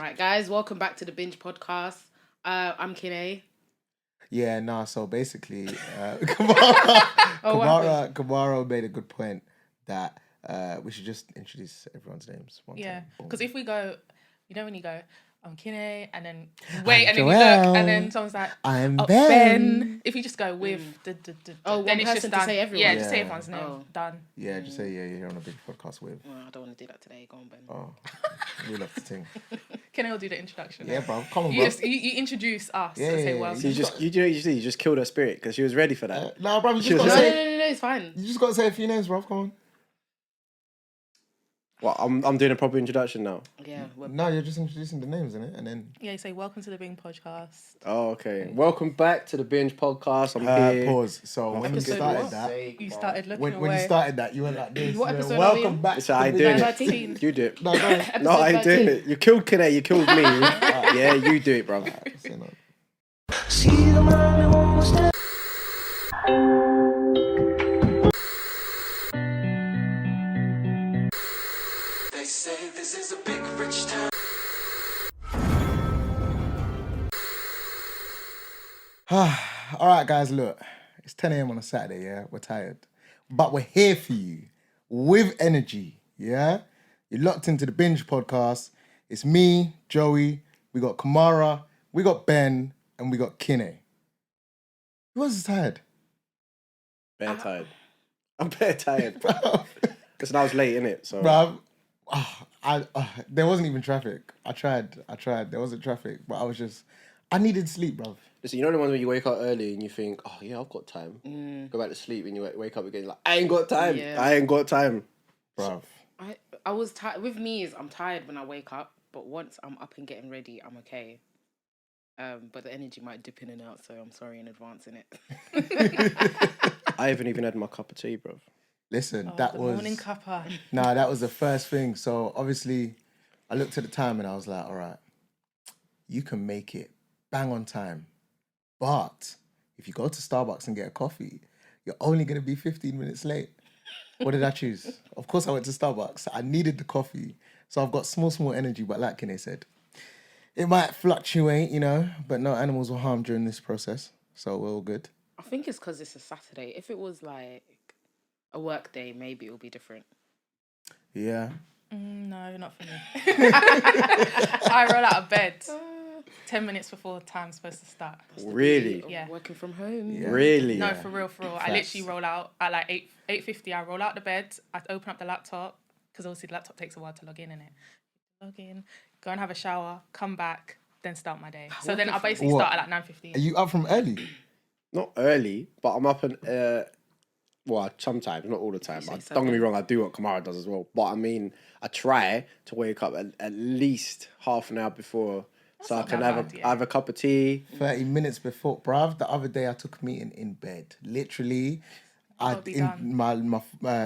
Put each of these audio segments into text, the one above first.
Right, guys, welcome back to the Binge Podcast. I'm Kine. Yeah, nah, so basically, happened? Kamara made a good point that we should just introduce everyone's names one Yeah, time. Boom. because if we go, when you go, I'm Kine, and then I'm wait, and then you Joelle. look, and then someone's like, I'm oh, Ben. If you just go with one then it's person just to done. say everyone. Yeah, just say Yeah. everyone's name. Oh. Done. Yeah, just say, you're here on a big podcast with. Well, I don't want to do that today. Go on, Ben. Oh, we love to sing. Kine will do the introduction. Yeah, bro, come on, You bro. you introduce us Yeah, and say yeah, welcome. So you just killed her spirit because she was ready for that. Nah, bro, you She just was gotta just- say, No, it's fine. you just gotta say a few names, bro. Come on. Well, I'm doing a proper introduction now. Yeah. No, you're just introducing the names, innit? And then Yeah, you say welcome to the Binge Podcast. Oh, okay. Welcome back to the Binge Podcast. I'm here. pause. So when you Episode started what? that, You started looking when away. you started that, you went like this. What you went, episode are we welcome in? back. So I to doing it. 13. You do it. No, go. No, I ain't doing 13. it. You killed Kine. You killed me. Yeah, you do it, bro. Say no. They say this is a big rich town. All right, guys, look. It's 10 a.m. on a Saturday, yeah? We're tired. But we're here for you with energy, yeah? You're locked into the Binge Podcast. It's me, Joey, we got Kamara, we got Ben, and we got Kine. Who else is tired? Bare tired. I'm bare tired. Bruv, Because I was late, innit? So bruv, there wasn't even traffic. I tried. There wasn't traffic, but I needed sleep, bruv. listen, you know the ones where you wake up early and you think, oh yeah, I've got time. Go back to sleep and you wake up again like, I ain't got time. Yeah. I ain't got time. Bruv. I was tired. With me, I'm tired when I wake up, but once I'm up and getting ready, I'm okay. But the energy might dip in and out, so I'm sorry in advance, innit? I haven't even had my cup of tea, bro. Listen, Oh, that the was... morning cuppa. Nah, that was the first thing. So obviously, I looked at the time and I was like, all right, you can make it bang on time. But if you go to Starbucks and get a coffee, you're only going to be 15 minutes late. What did I choose? Of course, I went to Starbucks. I needed the coffee. So I've got small energy, but like Kine said, it might fluctuate, but no animals were harmed during this process. So we're all good. I think it's because it's a Saturday. If it was like a work day, maybe it would be different. Yeah. No, not for me. I roll out of bed 10 minutes before time's supposed to start. Really? Yeah. Working from home. Yeah. Really? No, for real. I Facts. literally roll out at like 8:50. I roll out the bed. I open up the laptop because obviously the laptop takes a while to log in, innit? Log in, go and have a shower, come back, then start my day. So then I basically What? start at like 9:15. Are you up from early? Not early, but I'm up and well, sometimes, not all the time. say Don't get me 7? wrong, I do what Kamara does as well. But I mean, I try to wake up at least half an hour before, so I not can that have bad, yeah. have a cup of tea. 30 minutes before, bruv. The other day I took a meeting in bed. Literally, be done. my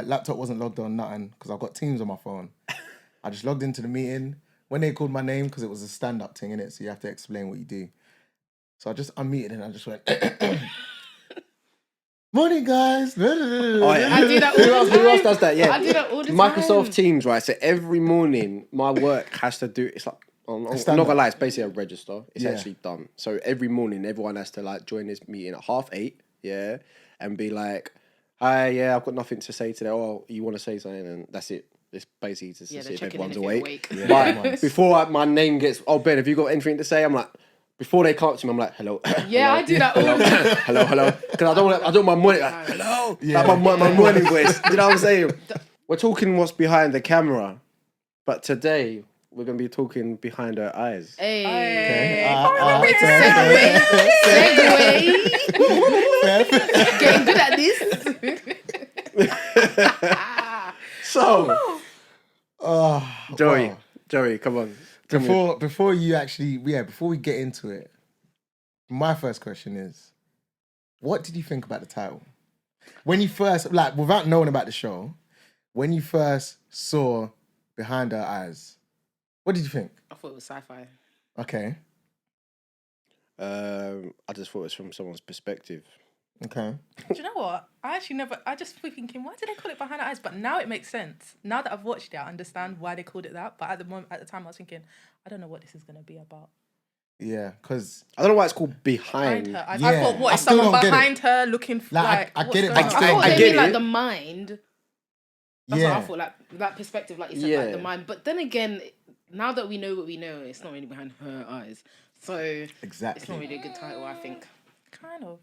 laptop wasn't logged on, nothing, because I've got Teams on my phone. I just logged into the meeting. When they called my name, because it was a stand-up thing, innit? So you have to explain what you do. So I just unmuted and I just went, morning, guys. Oh, yeah. I do that all the time. Who else does that? Yeah, I do that all the Microsoft time. Teams, right? So every morning, my work has to do. It's like I'm not stand-up. gonna lie, it's basically a register. It's Yeah. actually done. So every morning, everyone has to like join this meeting at 8:30, yeah, and be like, "Hi, yeah, I've got nothing to say today. Oh, you want to say something?" And that's it. It's basically to Yeah, see they're if checking in everyone's if you're awake. awake. But before my name gets, oh Ben, have you got anything to say? I'm like, before they come up to me, I'm like, hello. Yeah, I do that all the time. hello. Because I don't want my morning, like, hello. Yeah. Like my morning voice. Do you know what I'm saying? We're talking what's behind the camera, but today we're going to be talking behind our eyes. Hey. Segue. Getting good at this. So, Oh, Joey, come on. Tell me. before we get into it, my first question is, what did you think about the title? When you first, like, without knowing about the show, when you first saw Behind Her Eyes, what did you think? I thought it was sci-fi. Okay. I just thought it was from someone's perspective. Okay. Do you know what? I just feel thinking, why did they call it Behind the Eyes? But now it makes sense. Now that I've watched it, I understand why they called it that. But at the time, I was thinking, I don't know what this is going to be about. Yeah, because I don't know why it's called Behind. Her. I Yeah. thought, what I is still someone don't get it. behind her looking Like, I what's get it, going but on? I thought I they get mean like it. the mind. That's yeah, what I thought, like that perspective, like you said, like the Yeah. mind. But then again, now that we know what we know, it's not really behind her eyes. So it's not exactly. really a good title, I think. Kind of.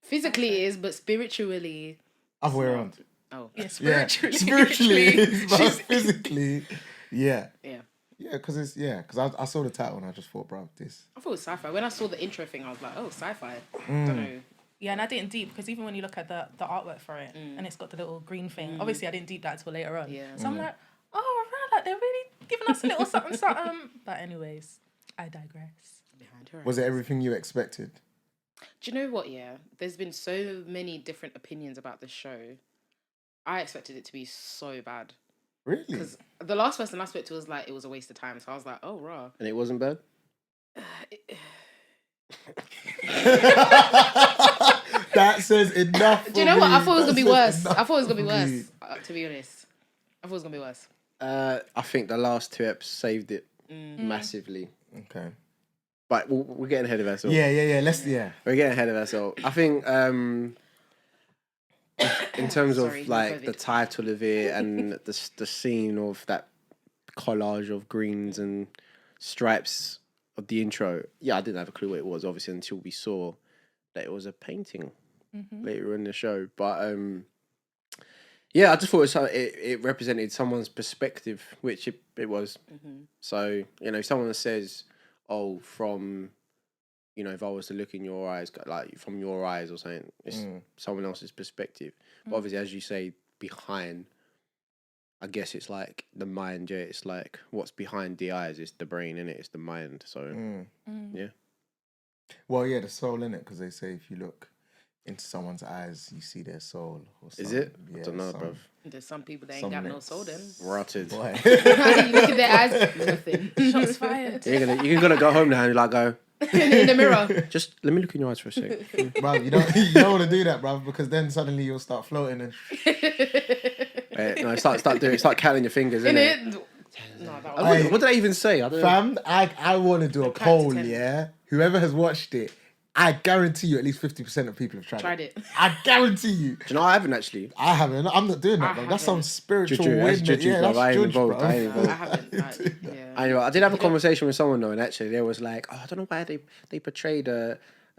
Physically it is, but spiritually, Other way around. oh Yeah, Yeah, spiritually. spiritually, it is, but She's- physically, yeah. yeah. Yeah, because I saw the title and I just thought, bro, this. I thought it was sci-fi. When I saw the intro thing, I was like, oh, sci-fi. Mm. Don't know. Yeah, and I didn't deep because even when you look at the artwork for it and it's got the little green thing, obviously I didn't deep that until later on. Yeah. So I'm like, oh, right, like they're really giving us a little something, something. But anyways, I digress. Behind her Was it eyes. everything you expected? Do you know what? Yeah, there's been so many different opinions about the show. I expected it to be so bad Really? because the last person I spoke to was like it was a waste of time. So I was like, oh, raw. And it wasn't bad? That says enough. Do you know what? I thought it was gonna be worse. That says I thought it was gonna be enough for me. worse. To be honest, I thought it was gonna be worse. I think the last 2 eps saved it massively. Okay. But we're getting ahead of ourselves. Yeah. We're getting ahead of ourselves. I think in terms Sorry, of like COVID. the title of it and the scene of that collage of greens and stripes of the intro, yeah, I didn't have a clue what it was, obviously, until we saw that it was a painting later in the show. But yeah, I just thought it represented someone's perspective, which it was. So, you know, if someone says, oh, from, you know, if I was to look in your eyes, like from your eyes or something, it's someone else's perspective. But obviously, as you say, behind, I guess it's like the mind, yeah. It's like what's behind the eyes is the brain, innit? It's the mind. So, yeah. Well, yeah, the soul in it, because they say if you look into someone's eyes, you see their soul. Or Is something. it? Yeah, I don't know, some- bruv. There's some people that ain't Some got no mix. soul. Then Rotted. Boy. you look at their eyes, nothing. Shots fired. You're gonna go home now and like go, in the mirror. just let me look in your eyes for a sec. Bruv, you don't want to do that, bruv, because then suddenly you'll start floating and No, start counting your fingers, In innit? it. No, that What, was Hey. what did I even say? I don't know. fam, I want to do a count to poll, 10. yeah? Whoever has watched it, I guarantee you at least 50% of people have tried it. I guarantee you. Do you know I haven't actually? I haven't. I'm not doing that, I bro. That's some haven't. spiritual Juju, that's win. juju, Yeah, bruv. that's I ain't judge, involved. bro. I ain't involved. I haven't. Yeah. Anyway, I did have a conversation with someone though, and actually there was like, oh, I don't know why they portrayed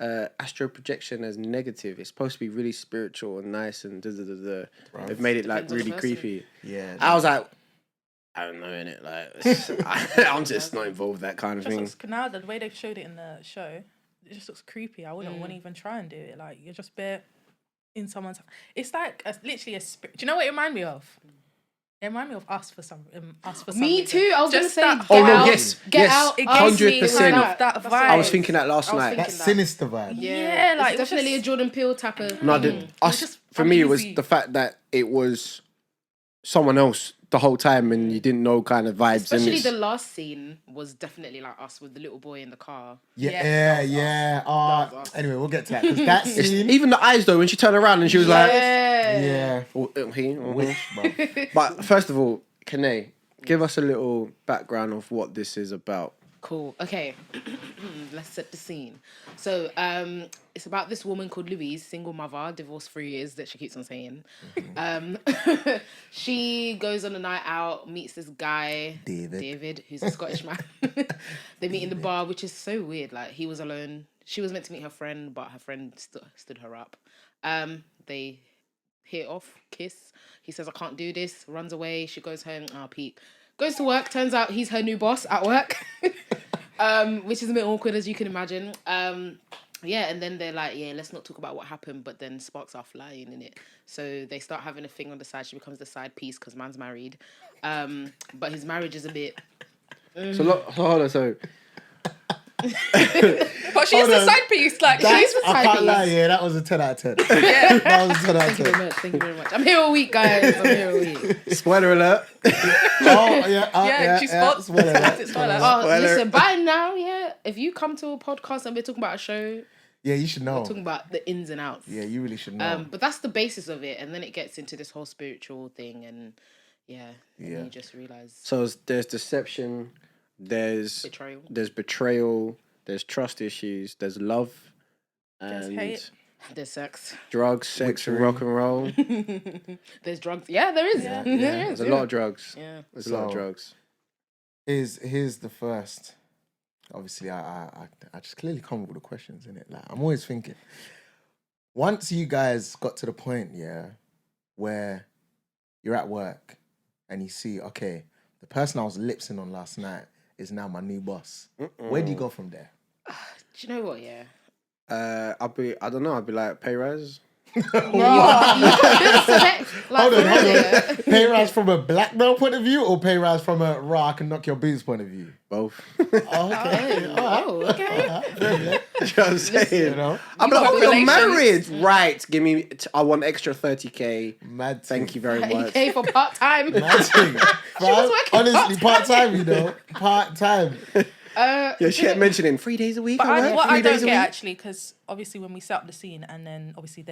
astro projection as negative. It's supposed to be really spiritual and nice and da da da da. They've made it like Depends on the really person. creepy. Yeah. I was like, I don't know, innit? Like, I'm just not involved with that kind of Just thing. looks, now the way they've showed it in the show, it just looks creepy. I wouldn't want to even try and do it. Like you're just bare in someone's. It's like literally a spirit. Do you know what it reminded me of? It reminded me of us for some. Me reason. too. I was Just gonna that say. Oh, Get no, out, yes, Get yes, out. It Us, gave me 100%. kind of that That's what vibe. I was thinking that last I was night. thinking That that. sinister vibe. Yeah, like, it's it was definitely just- a Jordan Peele type of. No, thing. us just for me it was uneasy. the fact that it was someone else the whole time and you didn't know kind of vibes. Especially and the last scene was definitely like us with the little boy in the car. Yeah. That was us. Anyway, we'll get to that. 'Cause that scene. even the eyes though, when she turned around and she was like, Yeah. oh, he, Wish, bro. But first of all, Kane, give us a little background of what this is about. Cool. Okay. Let's set the scene. So, it's about this woman called Louise, single mother, divorced 3 years, that she keeps on saying. She goes on a night out, meets this guy, David, who's a Scottish man. They meet in the bar, which is so weird. Like, he was alone. She was meant to meet her friend, but her friend stood her up. They hit off, kiss. He says, I can't do this, runs away. She goes home, peak. Goes to work, turns out he's her new boss at work. Which is a bit awkward, as you can imagine. Yeah, and then they're like, yeah, let's not talk about what happened, but then sparks are flying in it. So they start having a thing on the side. She becomes the side piece because man's married. But his marriage is a bit... So hold on, so But she's Hold the on. side piece. Like That- she's I can't lie, yeah, that was a 10 out of 10. That was a 10 out of Thank you very 10. much. Thank you very much. I'm here all week, guys. I'm here all week. spoiler alert. she spoke. spoiler alert. It's spoiler. Oh, Spoiler. listen, by now, yeah, if you come to a podcast and we're talking about a show, Yeah, you should know. We're talking about the ins and outs. Yeah, you really should know. But that's the basis of it, and then it gets into this whole spiritual thing, and and then you just realize. So there's deception, there's betrayal, there's trust issues, there's love, and There's hate. There's sex. drugs, sex, and rock and roll. There's drugs. Yeah, there is. Yeah. There is. There's a lot of drugs. Yeah. There's a lot of So- drugs. Here's the first. Obviously, I just clearly come up with the questions in it. Like I'm always thinking. Once you guys got to the point, where you're at work and you see, okay, the person I was lipsing on last night is now my new boss. Where do you go from there? Do you know what? Yeah. I don't know, I'd be like, pay rise. Hold Hold on. Pay rise from a black belt point of view or pay rise from a I can knock your boots point of view? Both. Okay. Okay. You know what I'm saying? You know? I'm like, got oh, you're relations. married. Right, give me, I want extra 30k. Mad Thank you very much. Okay, for part time. Mad thing. was working Honestly, part-time, you know. Part-time. Yeah, she kept mentioning 3 days a week. But I work what 3 I don't days a get week. actually, because obviously when we set up the scene and then obviously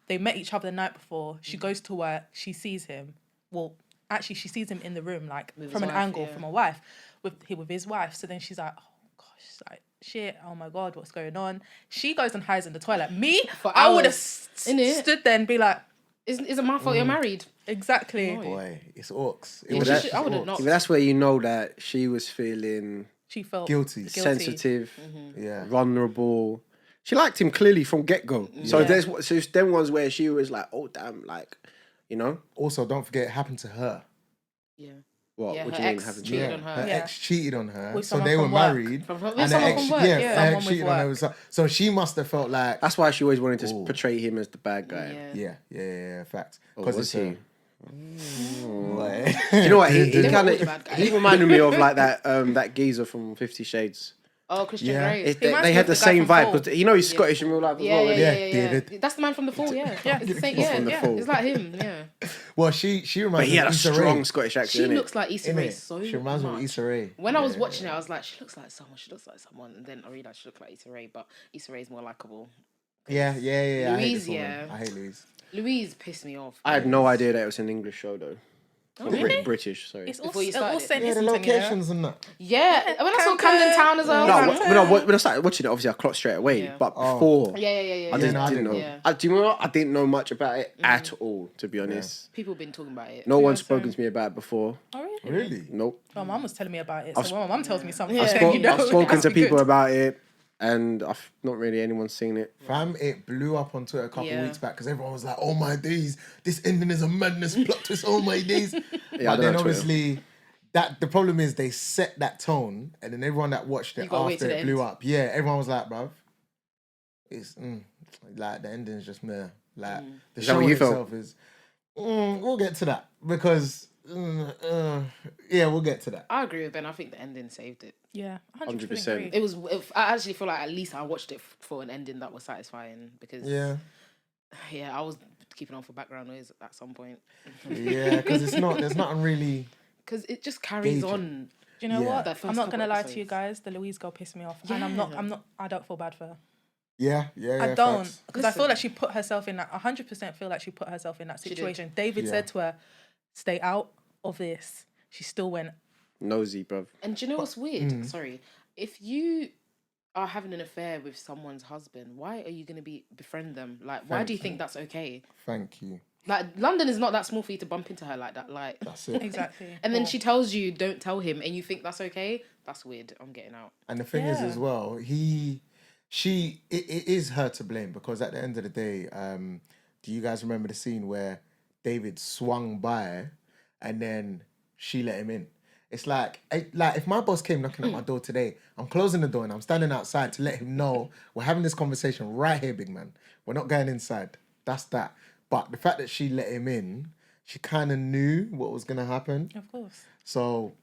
they met each other the night before. She goes to work. She sees him. Well, actually, she sees him in the room, like With from his an wife, angle yeah. from a wife, with his wife. So then she's like, oh gosh, she's like shit. Oh my god, what's going on? She goes and hides in the toilet. Me, For I would have hours, innit? stood there and be like, Isn't it my fault you're married? exactly. Boy, it's orcs. Yeah, was she actually should- I would've orcs. not. Yeah, but that's where you know that she was feeling She felt Guilty. sensitive, Yeah. vulnerable. She liked him clearly from get-go. So Yeah. there's them ones where she was like, oh damn, like, you know? Also, don't forget it happened to her. Yeah. What? Yeah, what her do you mean ex happened to cheated you? on her. Her Yeah. ex cheated on her. With So someone they were from work. married. With and her someone ex, from work, yeah, yeah. her Someone ex with cheated on her. work. So she must have felt like, That's why she always wanted to Ooh. portray him as the bad guy. Yeah. fact. Or Because was it's he? Boy. Do you know what? He They were kind all the bad of guys. he reminded me of like that geezer from 50 Shades. Oh, Christian Yeah. Grey. It, He reminds they me had of the the guy same from vibe Fall. because you know he's Scottish in real life as Yeah, well. yeah, isn't yeah, he? yeah, David. That's the man from the Fall, yeah. Yeah. It's the same, From the yeah. Fall. It's like him, yeah. Well, she But reminds he me had a of Issa strong Rae. Scottish She accent. innit? looks like Issa Rae innit? so She reminds me of much. Issa Rae. When I was watching it, I was like, she looks like someone. And then I realised she looked like Issa Rae, but Issa Rae is more likable. Yeah. I hate Louise, this woman. yeah. I hate Louise. Louise pissed me off. I had no idea that it was an English show though. Oh, really? British, sorry. It's all, Before you it's all started. St. Yeah, the Islington, you know? locations and that. Yeah, when I saw Camden. Camden Town as well. No, I was like, when I started watching it, obviously I clocked straight away. Yeah. But Oh. before, yeah. I Yeah, didn't, no, I didn't know. didn't know. Do you know what? I didn't know much about it at all, to be honest. people have been talking about it. No one's same. spoken to me about it before. Oh, really? Really? Nope. My mum was telling me about it. I've So when my mum tells me something, Yeah. then you know, I've it spoken has to be good. people about it, and I've not really anyone seen it. Fam, it blew up on Twitter a couple Yeah. weeks back because everyone was like, "Oh my days, this ending is a madness plot twist." Oh my days. I But don't then have Twitter. obviously, that the problem is they set that tone, and then everyone that watched You it gotta wait after till it the blew end. up, yeah, everyone was like, "Bruv, it's like the ending is just meh." Like the Is that show what in you felt? itself is. We'll get to that because yeah, we'll get to that. I agree with Ben. I think the ending saved it. Yeah, 100%. 100%. agree. It was. I actually feel like at least I watched it for an ending that was satisfying because Yeah, I was keeping on for background noise at some point yeah, because it's not. There's nothing really. because it just carries Gauge it. on. Do you know Yeah. what? That first I'm not gonna couple lie to you episodes. guys. The Louise girl pissed me off, and I'm Yeah. not. I don't feel bad for her. Yeah. I don't, facts. because I feel Listen. like she put herself in that. 100% feel like she put herself in that She did. situation. David Yeah. said to her, "Stay out of this." She still went. Nosy, bruv. And do you know what's weird? Sorry, if you are having an affair with someone's husband, why are you gonna befriend them? Like, why do you think that's okay? Thank you. Like, London is not that small for you to bump into her like that. Like, That's it. Exactly. and then Or- she tells you, "Don't tell him," and you think that's okay. That's weird. I'm getting out. And the thing is, Yeah. as well, it is her to blame because at the end of the day, do you guys remember the scene where David swung by and then she let him in? It's like if my boss came knocking at my door today, I'm closing the door and I'm standing outside to let him know we're having this conversation right here, big man. We're not going inside. That's that. But the fact that she let him in, she kind of knew what was going to happen. Of course. So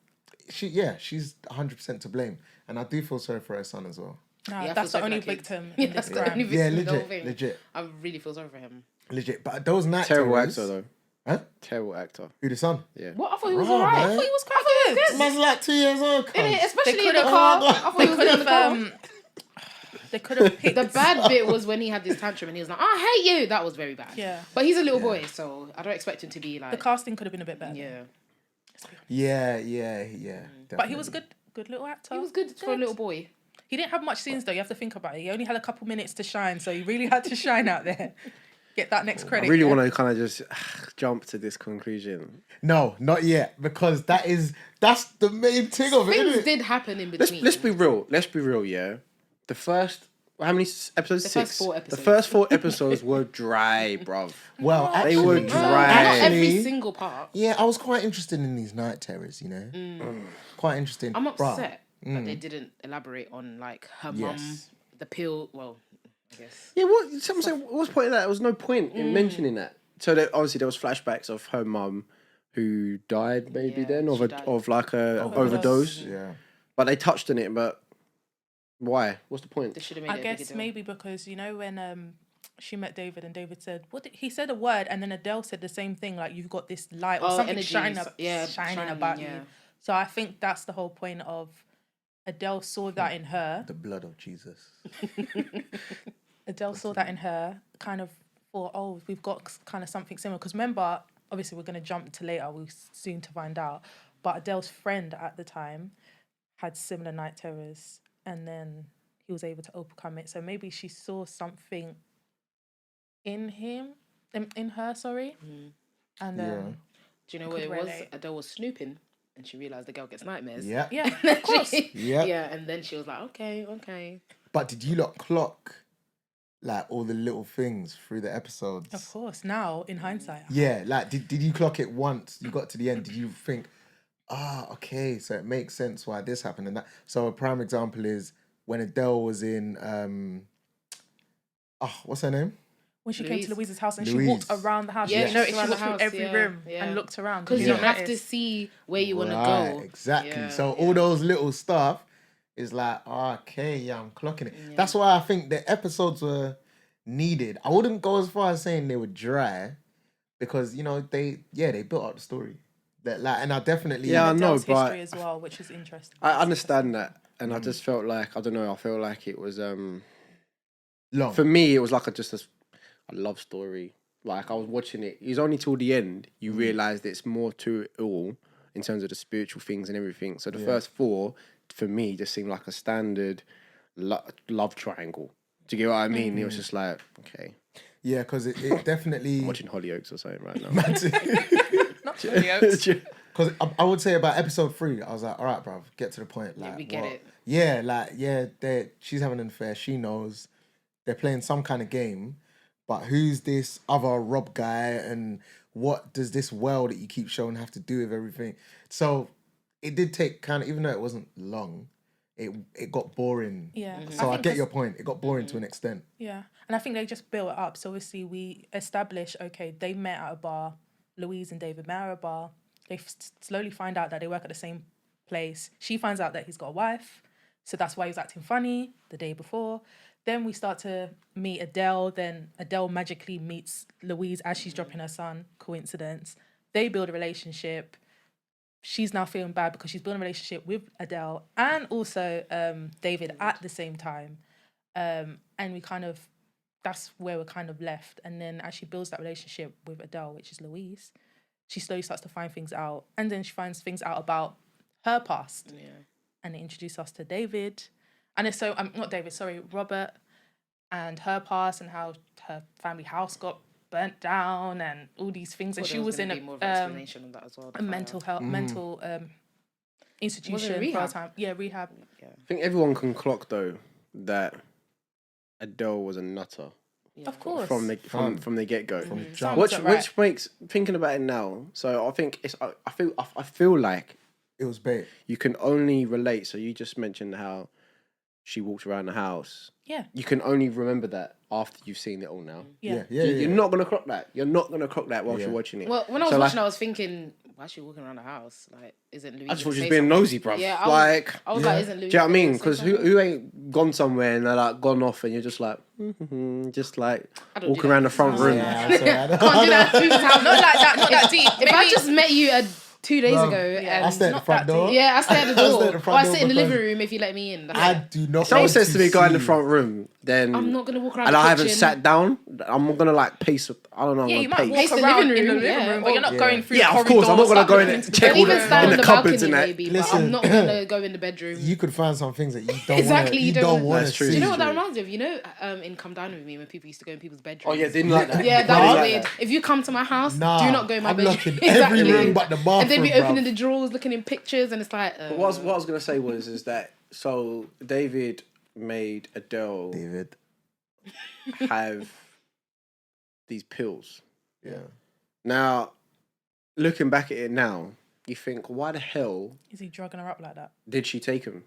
she's 100% to blame. And I do feel sorry for her son as well. No, Yeah, I that's feel the sorry only for that kid. victim Yeah, in that's this the crime. only Yeah, victim in the whole thing. legit. I really feel sorry for him. Legit. But those night Terrible terrors- actor though. Huh? Terrible actor. Who, the son? Yeah. What? I thought he was Right, alright. man. I thought he was quite good. Man's like 2 years old. Innit? cuz. Especially in the could've- car. I thought he was good in the car. They could have picked The bad bit was when he had this tantrum and he was like, I hate you. That was very bad. Yeah. But he's a little boy, so I don't expect him to be like... The casting could have been a bit better. Yeah. Yeah. But he was a good little actor. He was good for a little boy. He didn't have much scenes though. You have to think about it. He only had a couple minutes to shine, so he really had to shine out there. Get that next credit. I really want to kind of just jump to this conclusion. No, not yet, because that's the main thing of it. Things Isn't it? did happen in between. Let's be real. Let's be real. Yeah, the first how many episodes? The Six. first 4 episodes. The first 4 episodes were dry, bruv. Well, They actually, were Not dry. every single part. Yeah, I was quite interested in these night terrors. You know, quite interesting. I'm Bruh. upset that they didn't elaborate on like her mum, Yes. the pill. Well, I guess. Yeah, someone said, what's the point of that? There was no point in mentioning that. So obviously there was flashbacks of her mum who died maybe Yeah, then of she a died. of like a overdose. Yeah. But they touched on it, but why? What's the point? They should have made I it a bigger guess deal. maybe because you know when she met David and David said he said a word and then Adele said the same thing, like you've got this light or something energy, shining about yeah. you. So I think that's the whole point of Adele saw that in her. The blood of Jesus. Adele saw that in her, kind of thought, oh, we've got kind of something similar. Because remember, obviously we're going to jump to later, we're soon to find out, but Adele's friend at the time had similar night terrors and then he was able to overcome it. So maybe she saw something in her, sorry. And Yeah. Do you know what could it was? relate. Adele was snooping and she realised the girl gets nightmares. Yeah. yeah, of course. Yeah. Yeah, and then she was like, okay. But did you lot clock like all the little things through the episodes? Of course, now in hindsight. Yeah, like did you clock it once you got to the end? Did you think, okay, so it makes sense why this happened and that? So a prime example is when Adele was in what's her name? When she came Louise. to Louise's house and she Louise. walked around the house, Yeah, she noticed she around walked the through house, every yeah, room yeah. and looked around. Because Did you not have to notice? see where you want to Right, go. exactly. Yeah, So yeah. all those little stuff is like, okay, yeah, I'm clocking it. Yeah. That's why I think the episodes were needed. I wouldn't go as far as saying they were dry, because you know they built up the story. That like, and I definitely Yeah, I know, Adele's but history as well, which is interesting. I understand that, and I just felt like I don't know. I felt like it was long. for me. It was like a love story. Like I was watching it. It was only till the end you realised it's more to it all in terms of the spiritual things and everything. So the first 4 for me just seemed like a standard love triangle. Do you get what I mean? It was just like okay, Yeah, because it definitely. watching Hollyoaks or something right now. Not Hollyoaks. Because I would say about episode 3, I was like, all right, bruv, get to the point. Like, we get what? it. Yeah, like, she's having an affair. She knows they're playing some kind of game, but who's this other Rob guy and what does this well that you keep showing have to do with everything? So it did take kind of, even though it wasn't long, it got boring. Yeah. So I think get 'cause- your point. It got boring to an extent. Yeah. And I think they just built it up. So obviously we established, okay, they met at a bar. Louise and David met at a bar. They slowly find out that they work at the same place. She finds out that he's got a wife. So that's why he was acting funny the day before. Then we start to meet Adele. Then Adele magically meets Louise as she's dropping her son. Coincidence. They build a relationship. She's now feeling bad because she's building a relationship with Adele and also David at the same time. And we kind of, that's where we're kind of left. And then as she builds that relationship with Adele, which is Louise, she slowly starts to find things out. And then she finds things out about her past. Yeah. And they introduce us to David. And it's so, not David, sorry, Robert, and her past and how her family house got burnt down and all these things. And Thought she there was in gonna be more of an explanation on that as well. a mental health, mental institution for rehab? a time. Yeah, rehab. I think everyone can clock though that Adele was a nutter Of course. from the get go. From the Sounds jump. right. Which makes thinking about it now. So I think I feel like It was bait. you can only relate. So you just mentioned how she walked around the house. Yeah. You can only remember that after you've seen it all now. Yeah. You're not gonna clock that. You're not gonna clock that whilst Yeah. you're watching it. Well, when I was So, watching, like, I was thinking, why is she walking around the house? Like, isn't Louise? I just thought gonna she was say being something? nosy, bruv. Yeah, I was Yeah. like, isn't Louise? do you know what I mean? gonna say Because something? who ain't gone somewhere and they're like gone off and you're just like, just like I don't do walking that. around the front room. Yeah, I'm sorry, I don't- Can't do that. Whose house? Not like that, not that deep. If I just met you at 2 days Bruv, ago. Yeah. I stay at the not front that door. deep. Yeah, I stay at the I stay door. at the Or front I door sit in the living because room if you let me in. That's I it. do not. If someone want says to me, go in the see- front room, then I'm not gonna walk around and the I haven't kitchen. sat down, I'm gonna like pace. I don't know. Yeah, I'm you gonna might pace. walk the around living in the room, living yeah. room, but you're not Yeah. going through Yeah, the of course, I'm not corridor, gonna go in start and looking check into all Even the- stand in on the the cupboards balcony and that. maybe, Listen. but I'm not gonna go in the bedroom. You could find some things that you don't Exactly, wanna, you don't- want That's to true. see. Do you know what that True. reminds me of? You know, in Come Down With Me when people used to go in people's bedrooms. Oh yeah, didn't like that. Yeah, that Nah. was Like weird. If you come to my house, Nah, do not go in my I'm bedroom. looking every room but the bathroom, And they'd be opening bruv. the drawers, looking in pictures, and it's like. But what I was gonna say is that so David made Adele David. have these pills. Yeah. Now, looking back at it now, you think, why the hell Is he drugging her up like that? did she take them?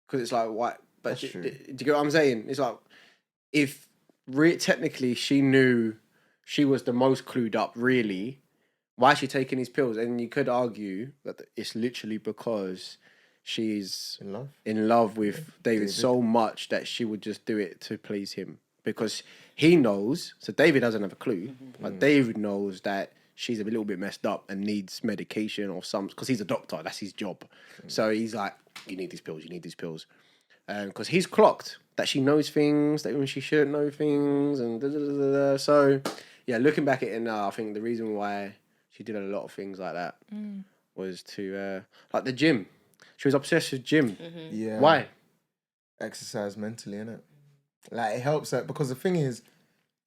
Because it's like, why? But That's do true. you get what I'm saying? It's like, if technically she knew she was the most clued up, really, why is she taking these pills? And you could argue that it's literally because she's In love. in love with David so much that she would just do it to please him. Because he knows, so David doesn't have a clue, but David knows that she's a little bit messed up and needs medication or some, because he's a doctor, that's his job. So he's like, you need these pills, you need these pills. Because he's clocked that she knows things, that when she shouldn't know things, and da, da, da, da, da. So, yeah, looking back at it now, I think the reason why she did a lot of things like that was to, like the gym. She was obsessed with gym. Yeah. Why? Exercise mentally, innit? Like it helps her because the thing is,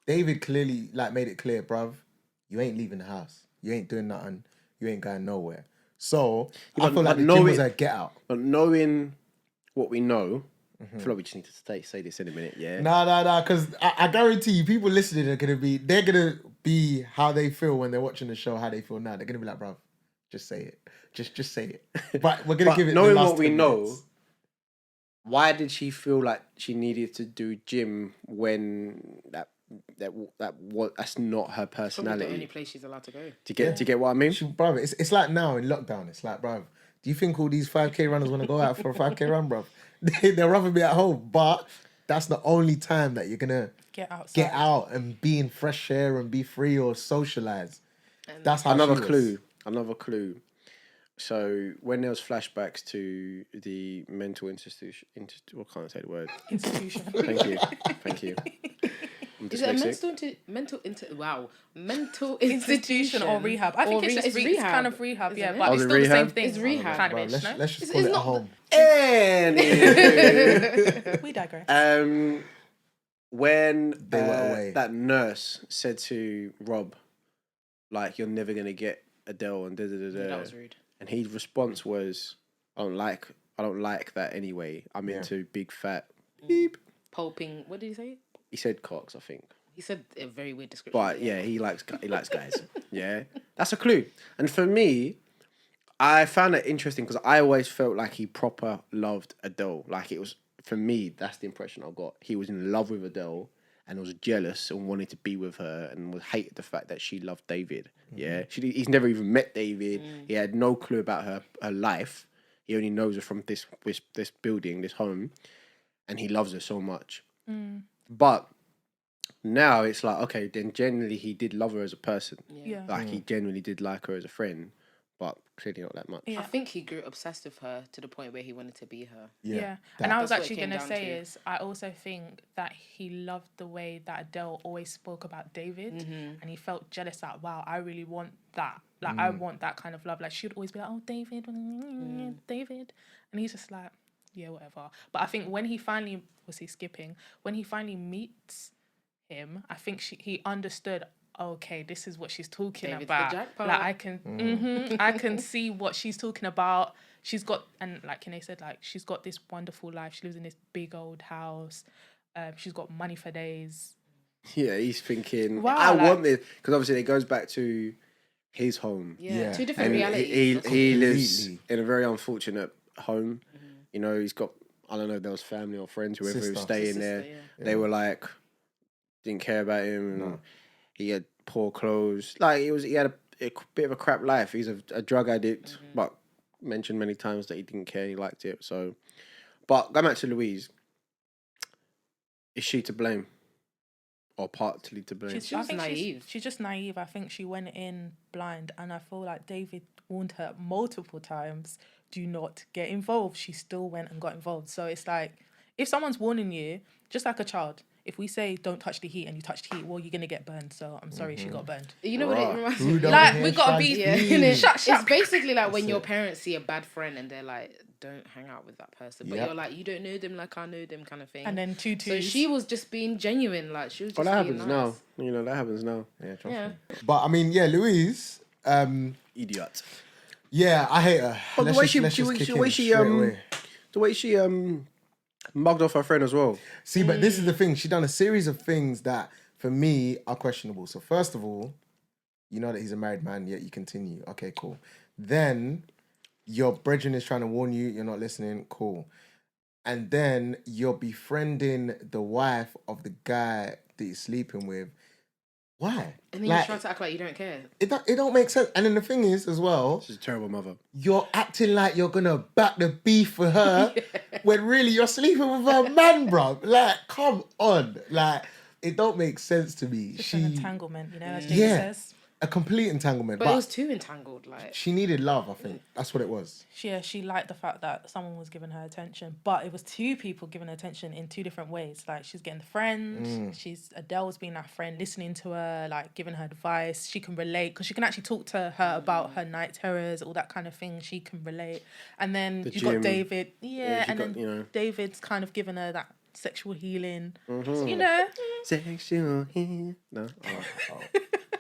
David clearly like made it clear, bruv, you ain't leaving the house. You ain't doing nothing. You ain't going nowhere. So I feel like the gym was a get out. But knowing what we know, I feel like we just need to say this in a minute, yeah? Nah, because I guarantee you, people listening are gonna be how they feel when they're watching the show, how they feel now. They're gonna be like, bruv, just say it. Just say it. But we're gonna But give it knowing the last what we 10 know, minutes. why did she feel like she needed to do gym when that's not her Probably the only personality? place she's allowed to go. To get what I mean? Bruv, it's like now in lockdown. It's like, bruv, do you think all these 5K runners want to go out for a 5K run, bruv? They'd rather be at home. But that's the only time that you're gonna Get outside. get out and be in fresh air and be free or socialize. That's how Another she was. clue. So when there was flashbacks to the mental institution, what can't I say the word? Institution. Thank you. I'm Is it a dyslexic. mental Institution or rehab. I think it's rehab. kind of rehab, Isn't yeah, it? but Oh, it's the still the same rehab? thing. It's rehab. Kind Bruv, of ish, no? let's just It's call it at not- home. Anywho. We digress. When They were away. that nurse said to Rob, like, you're never gonna get Adele and da da da da. That was rude. And his response was, I don't like that anyway. I'm into big fat beep. Pulping. What did he say? He said cocks, I think. He said a very weird description. But yeah, he likes guys. Yeah, that's a clue. And for me, I found it interesting because I always felt like he proper loved Adele. Like it was, for me, that's the impression I got. He was in love with Adele and was jealous and wanted to be with her and was hated the fact that she loved David. Yeah, he's never even met David. He had no clue about her life. He only knows her from this building, this home, and he loves her so much. But now it's like, okay, then generally he did love her as a person. Yeah. Like he genuinely did like her as a friend, but clearly not that much. Yeah. I think he grew obsessed with her to the point where he wanted to be her. Yeah. And I was That's what it actually came going to down say to. is I also think that he loved the way that Adele always spoke about David and he felt jealous that, wow, I really want that. Like, I want that kind of love. Like, she'd always be like, oh, David, David. And he's just like, yeah, whatever. But I think when he finally, when he finally meets him, I think he understood, okay, this is what she's talking David's the about. jackpot. Like I can see what she's talking about. She's got, and like Kene said, like she's got this wonderful life. She lives in this big old house. She's got money for days. Yeah, he's thinking, Wow, I like- want this, because obviously it goes back to his home. Yeah, Yeah. two different And realities. he lives Completely. in a very unfortunate home. You know, he's got, I don't know if there was family or friends, whoever was Sister. staying Sister, there. yeah. They were like, didn't care about him. And No. he had poor clothes. Like he had a bit of a crap life. He's a drug addict, but mentioned many times that he didn't care. He liked it. So, but going back to Louise, is she to blame? or partly to blame. She was naive. She's just naive. I think she went in blind, and I feel like David warned her multiple times, do not get involved. She still went and got involved. So it's like, if someone's warning you, just like a child, if we say don't touch the heat and you touch the heat, well, you're gonna get burned. So I'm sorry, she got burned. You know what it reminds me? Like, we gotta be It's basically like when your parents see a bad friend and they're like, don't hang out with that person, but you're like, you don't know them like I know them, kind of thing. And then so she was just being genuine, like she was just that being happens nice. now. You know, that happens now. Yeah, trust me. But I mean, yeah, Louise. Idiot. Yeah, I hate her. But the way she mugged off her friend as well. See, but this is the thing. She done a series of things that, for me, are questionable. So first of all, you know that he's a married man, yet you continue. Okay, cool. Then your brethren is trying to warn you. You're not listening. Cool. And then you're befriending the wife of the guy that you're sleeping with. Why? And then you try to act like you don't care. It don't make sense. And then the thing is, as well, she's a terrible mother. You're acting like you're gonna back the beef for her when really you're sleeping with her man, bro. Like, come on. Like, it don't make sense to me. Just an entanglement, you know, as Jamie says. A complete entanglement. But it was too entangled, like. She needed love, I think. That's what it was. Yeah, she liked the fact that someone was giving her attention, but it was two people giving her attention in two different ways. Like, she's getting the friend, Adele was being that friend, listening to her, like, giving her advice. She can relate, because she can actually talk to her about her night terrors, all that kind of thing. She can relate. And then you got David. David's kind of giving her that sexual healing. You know? Sexual healing. No? Oh.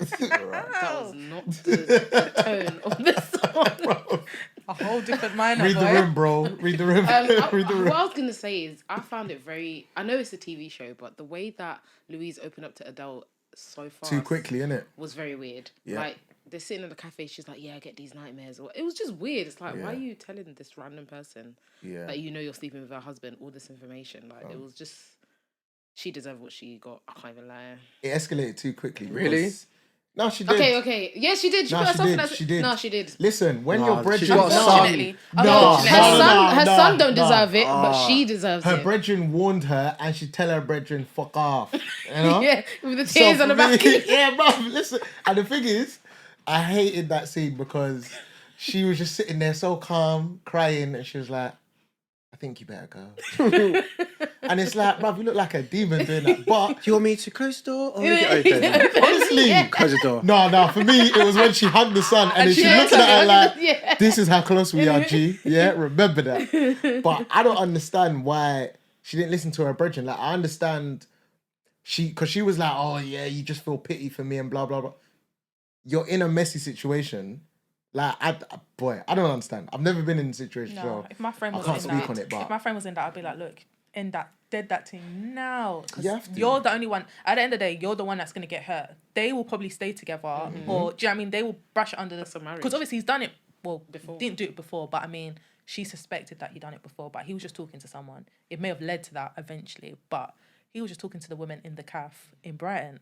That was not the tone of the song. A whole different mind. Read the room, bro. Read the room. Read the room. What I was gonna say is, I found it very. I know it's a TV show, but the way that Louise opened up to Adele so fast, too quickly, innit? Was very weird. Yeah. Like, they're sitting in the cafe. She's like, "Yeah, I get these nightmares." Or it was just weird. It's like, why are you telling this random person that you know you're sleeping with her husband all this information? Like, it was just. She deserved what she got. I can't even lie. It escalated too quickly. Really? No, she did. Okay. Yeah, she did. She put herself in that. She did. No, she did. Listen, when your brethren... Unfortunately. Her son don't deserve it, but she deserves it. Her brethren warned her, and she tell her brethren, fuck off. You know? Yeah, with the tears on the back. Yeah, bro, listen. And the thing is, I hated that scene because she was just sitting there so calm, crying, and she was like, I think you better go. And it's like, bruv, you look like a demon doing that. But do you want me to close the door or leave it open? Honestly, close the door. No, for me, it was when she hugged the sun and then she looked at her like, this is how close we are, G. Yeah, remember that. But I don't understand why she didn't listen to her brethren. Like, I understand because she was like, oh yeah, you just feel pity for me and blah, blah, blah. You're in a messy situation. Like, I don't understand. I've never been in a situation. No, if my friend was if my friend was in that, I'd be like, look, end that, dead that thing now. Because you're the only one. At the end of the day, you're the one that's gonna get hurt. They will probably stay together, or do you know what I mean? They will brush it under the because obviously he's done it. Well, before didn't do it before, but I mean, she suspected that he'd done it before, but he was just talking to someone. It may have led to that eventually, but he was just talking to the women in the cafe in Brighton.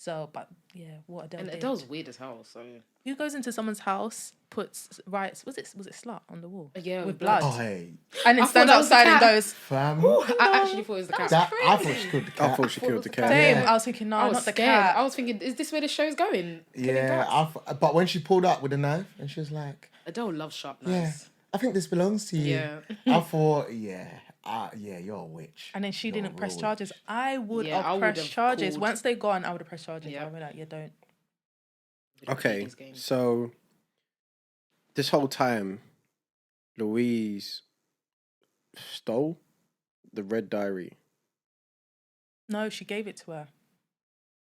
So, but yeah, what Adele did. Adele's weird as hell. So who goes into someone's house, writes was it slut on the wall? Yeah, with blood. Oh, hey. And then stands outside and goes, fam. I actually thought it was the cat. I thought she killed the cat. I thought she killed the cat. Same. I was thinking, no, not the cat. I was thinking, is this where the show's going? Yeah, but when she pulled up with a knife and she was like, Adele loves sharp knives. Yeah, I think this belongs to you. Yeah. I thought, you're a witch. And then she didn't press charges. I would have pressed charges. Called. Once they gone, I would have pressed charges. I would be like, don't. Okay, so this whole time, Louise stole the red diary. No, she gave it to her.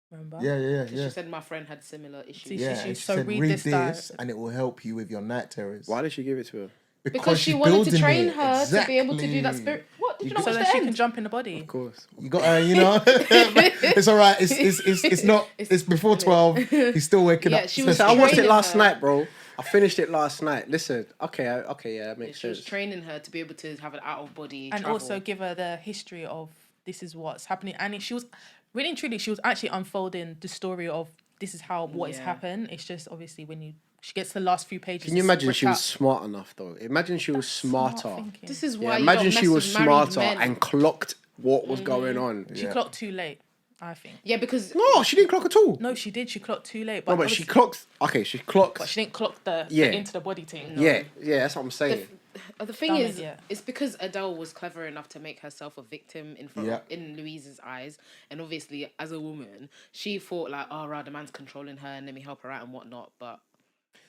Remember? Yeah. She said my friend had similar issues. She said, read this and it will help you with your night terrors. Why did she give it to her? Because she wanted to train her to be able to do that spirit. What did you not watch so that she can jump in the body? Of course. You got her, it's all right. It's not. It's before 12. He's still waking up. She was I watched it last night, bro. I finished it last night. Listen, okay, yeah, makes sense. She was training her to be able to have an out of body and travel. also give her the history of this is what's happening. And she was really and truly, she was actually unfolding the story of this is how what has happened. It's just obviously when she gets to the last few pages. Can you imagine she was smart enough though? Imagine she was smarter. This is why. Imagine she was smarter and clocked what was going on. She clocked too late. I think. Yeah, because No, she didn't clock at all. No, she did. She clocked too late. No, but she clocked. Okay, she clocked. But she didn't clock the into the body thing. Yeah, that's what I'm saying. the thing Dumb is, idiot. it's because Adele was clever enough to make herself a victim in Louise's eyes, and obviously as a woman, she thought like, oh, right, the man's controlling her, and let me help her out and whatnot. But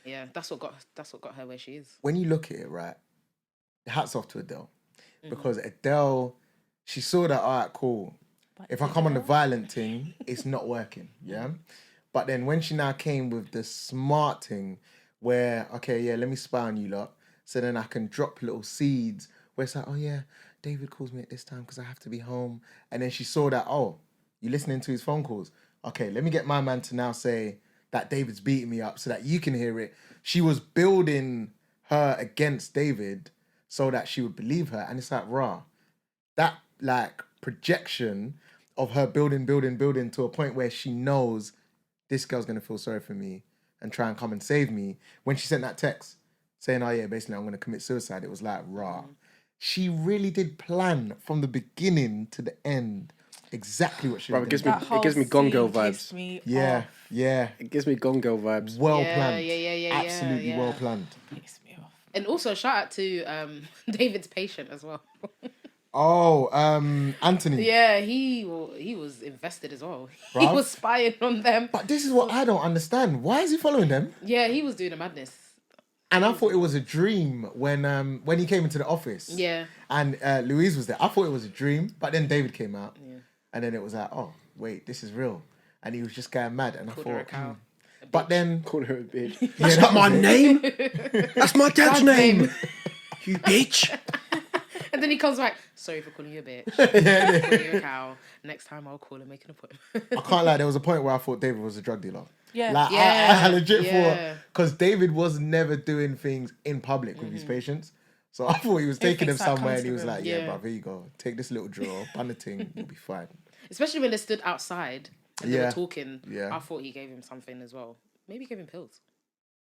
yeah, that's what got her where she is. When you look at it, right, hats off to Adele, because Adele, she saw that, all right, cool. But If I come on the violent thing, it's not working, yeah? But then when she now came with the smart thing where, okay, yeah, let me spy on you lot, so then I can drop little seeds where it's like, oh yeah, David calls me at this time because I have to be home. And then she saw that, oh, you listening to his phone calls. Okay, let me get my man to now say that David's beating me up so that you can hear it. She was building her against David so that she would believe her. And it's like, rah, that like projection of her building to a point where she knows this girl's going to feel sorry for me and try and come and save me. When she sent that text saying, oh yeah, basically I'm going to commit suicide, it was like, rah. She really did plan from the beginning to the end exactly what she was Bro, going to do. it gives me Gone Girl vibes. Yeah, yeah. It gives me Gone Girl vibes. Well Yeah, planned. yeah. Absolutely well planned. Pissed me off. And also shout out to David's patient as well. Oh, Anthony. Yeah, he was invested as well. He Bruv. was spying on them. But this is what I don't understand. Why is he following them? Yeah, he was doing a madness. And I thought it was a dream when he came into the office. Yeah. And Louise was there. I thought it was a dream, but then David came out. Yeah. And then it was like, oh, wait, this is real. And he was just going mad. And Called I her thought, a cow. But then... Call her a bitch. Yeah, That's that not my was it. name. That's my dad's Dad's name. name. You bitch. And then he comes back, sorry for calling you a bitch. Calling you a cow. Next time I'll call and make an appointment. I can't lie, there was a point where I thought David was a drug dealer. Yeah. Like, Yeah, I legit yeah. thought... Because David was never doing things in public with his patients. So I thought he was taking them Everything's like somewhere and he was comfortable. like, yeah, Yeah. bruv, here you go. Take this little drawer, bun the thing, you'll be fine. Especially when they stood outside and they Yeah. were talking. Yeah. I thought he gave him something as well. Maybe he gave him pills.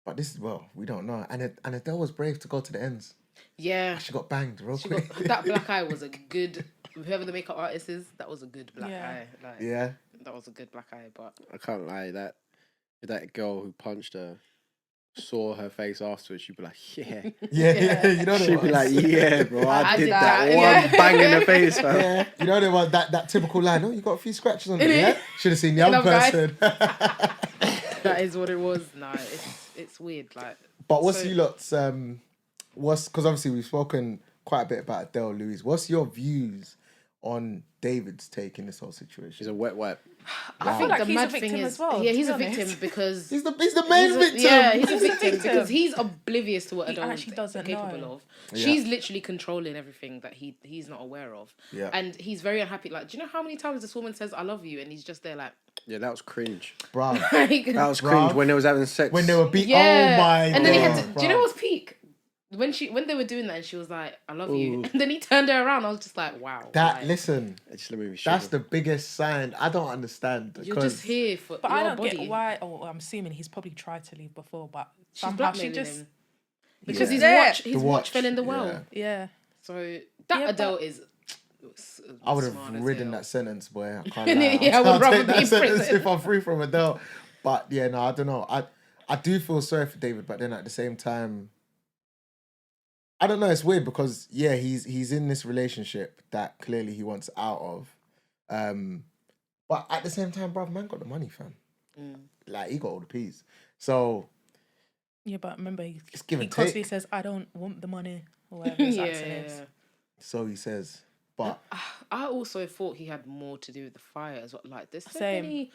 But this is, well, we don't know. And Adele was brave to go to the ends. Yeah. She got banged real She quick. got, that black eye was a good... Whoever the makeup artist is, that was a good black Yeah. eye. Like, Yeah. that was a good black eye, but... I can't lie. That girl who punched her saw her face afterwards. She'd be like, yeah. Yeah. You know She'd the be one. like, yeah, bro. I I did did that that, one yeah. bang in the face, fam. Yeah. You know the one, that typical line, oh, you got a few scratches on it, yeah? Should have seen the other Another guy. person. That is what it was. No, it's weird. Like, But what's So- you lot's, because obviously we've spoken quite a bit about Adele, Louise. What's your views on David's take in this whole situation? She's a wet wipe. I feel like the he's a mad victim thing as is, well, yeah, to he's be a victim honest. because He's the main he's a- victim. Yeah, he's a He's a victim victim. because he's oblivious to what He Adele actually is doesn't capable know. of. Yeah. She's literally controlling everything that he's not aware of. Yeah. And he's very unhappy. Like, do you know how many times this woman says "I love you" and he's just there like, Yeah, that was cringe. Bruv. That was Bruv. cringe when they was having sex. When they were beat, yeah. oh my And then he had to. God, Do you know bruv. what's peak? When they were doing that and she was like, "I love you," Ooh. and then he turned her around. I was just like, "Wow." That, like, listen, Just let me that's the biggest sign. I don't understand. you're because just here for But your I don't body. get why. Oh, I'm assuming he's probably tried to leave before, but She's somehow she blackmailing just. him because Yeah. his there. watch The watch, fell in the well. yeah. Yeah. So that Yeah, Adele but- is. I would smart have as ridden hell. that sentence, boy. I can't lie. Yeah, I would I'll rather take be that in sentence prison. if I'm free from Adele. But yeah, no, I don't know. I do feel sorry for David, but then at the same time, I don't know. It's weird because yeah, he's in this relationship that clearly he wants out of, but at the same time, bruv, man got the money, fam. Like he got all the peas. So Yeah, but remember, It's give he and constantly take. says, "I don't want the money," or whatever his accent is. Yeah. so he says, but I also thought he had more to do with the fire as well. Like, there's so Same. many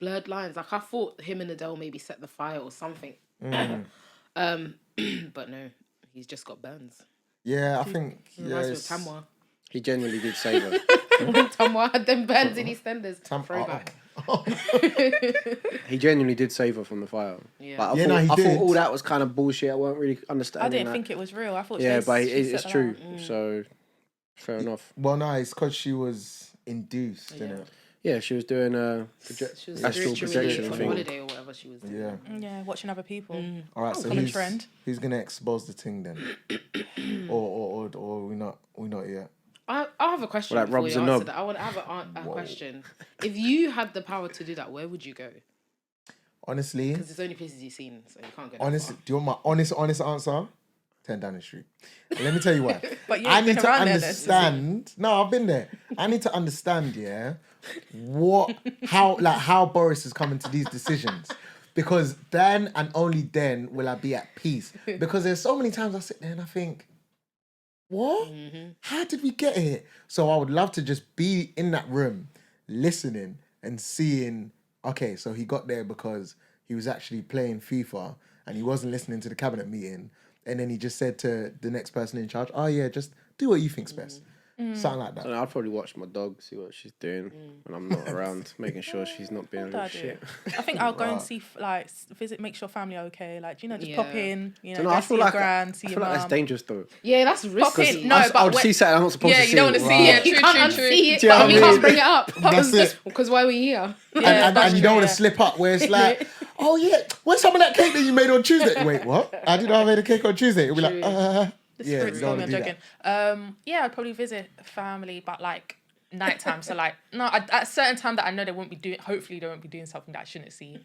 blurred lines. Like, I thought him and Adele maybe set the fire or something. But no, he's just got burns. yeah, I think yeah, Reminds me of it's- Tamwa. He genuinely did save her. When Tamwa had them burns in EastEnders. Throwback. He genuinely did save her from the fire. Yeah. But I, Yeah, thought, no, he I did. thought all that was kind of bullshit. I weren't really understanding I didn't that. think it was real. I thought. Yeah, she but she it's set true. that out. So, fair enough. Well, no, it's because she was induced, Yeah. innit? Yeah, she was doing a She was astral spiritually projection on thing. holiday or whatever she was doing. Yeah. Yeah, watching other people. All right, so common who's, trend. who's gonna expose the thing then? or we not yet. I have a question Like before Rob's you a answer knob. that. I want to have a question. If you had the power to do that, where would you go? Honestly, Because there's only places you've seen, so you can't go that honestly, far. do you want my honest answer? 10 Downing Street. Let me tell you why. But you I ain't need been to around there, then. understand. No, I've been there. I need to understand, yeah, how Boris is coming to these decisions. Because then and only then will I be at peace. Because there's so many times I sit there and I think, what? How did we get here? So I would love to just be in that room, listening and seeing, okay, so he got there because he was actually playing FIFA and he wasn't listening to the cabinet meeting. And then he just said to the next person in charge, oh yeah, just do what you think's best. Something like that. So I'll probably watch my dog, see what she's doing when I'm not around, making sure she's not being a What little do I do? shit. I think I'll go and see, visit, make sure family are okay. Like, just pop Yeah. in, So go no, I see feel your like gran, see I your feel like that's mum. dangerous though. Yeah, that's risky. in. No, I but would see something I'm not supposed yeah, to see. you don't want to see Right. it. You True, can't true, unsee it, Do you know but what you I can't mean? bring it up. That's it. Because why we're here. And that's you don't true, want to yeah. slip up where it's like, oh yeah, where's some of that cake that you made on Tuesday? Wait, what? I didn't know I made a cake on Tuesday. It'll be like, True. The yeah, spirits you don't told me, I'm wanna do joking. that. Yeah, I'd probably visit family, but like nighttime. So like, no, at a certain time that I know they won't be doing. Hopefully, they won't be doing something that I shouldn't see.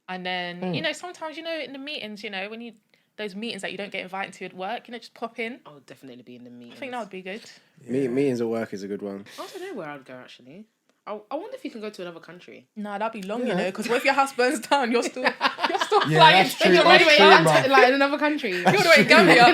And then sometimes in the meetings, when you those meetings that you don't get invited to at work, just pop in. I'll definitely be in the meeting. I think that would be good. Meetings at work is a good one. I don't know where I'd go actually. I wonder if you can go to another country. No, that'd be long, Yeah. because what if your house burns down? You're still Yeah, flying. that's true. You're That's anyway, true, I'm man. like in another country. You're the way in Gambia.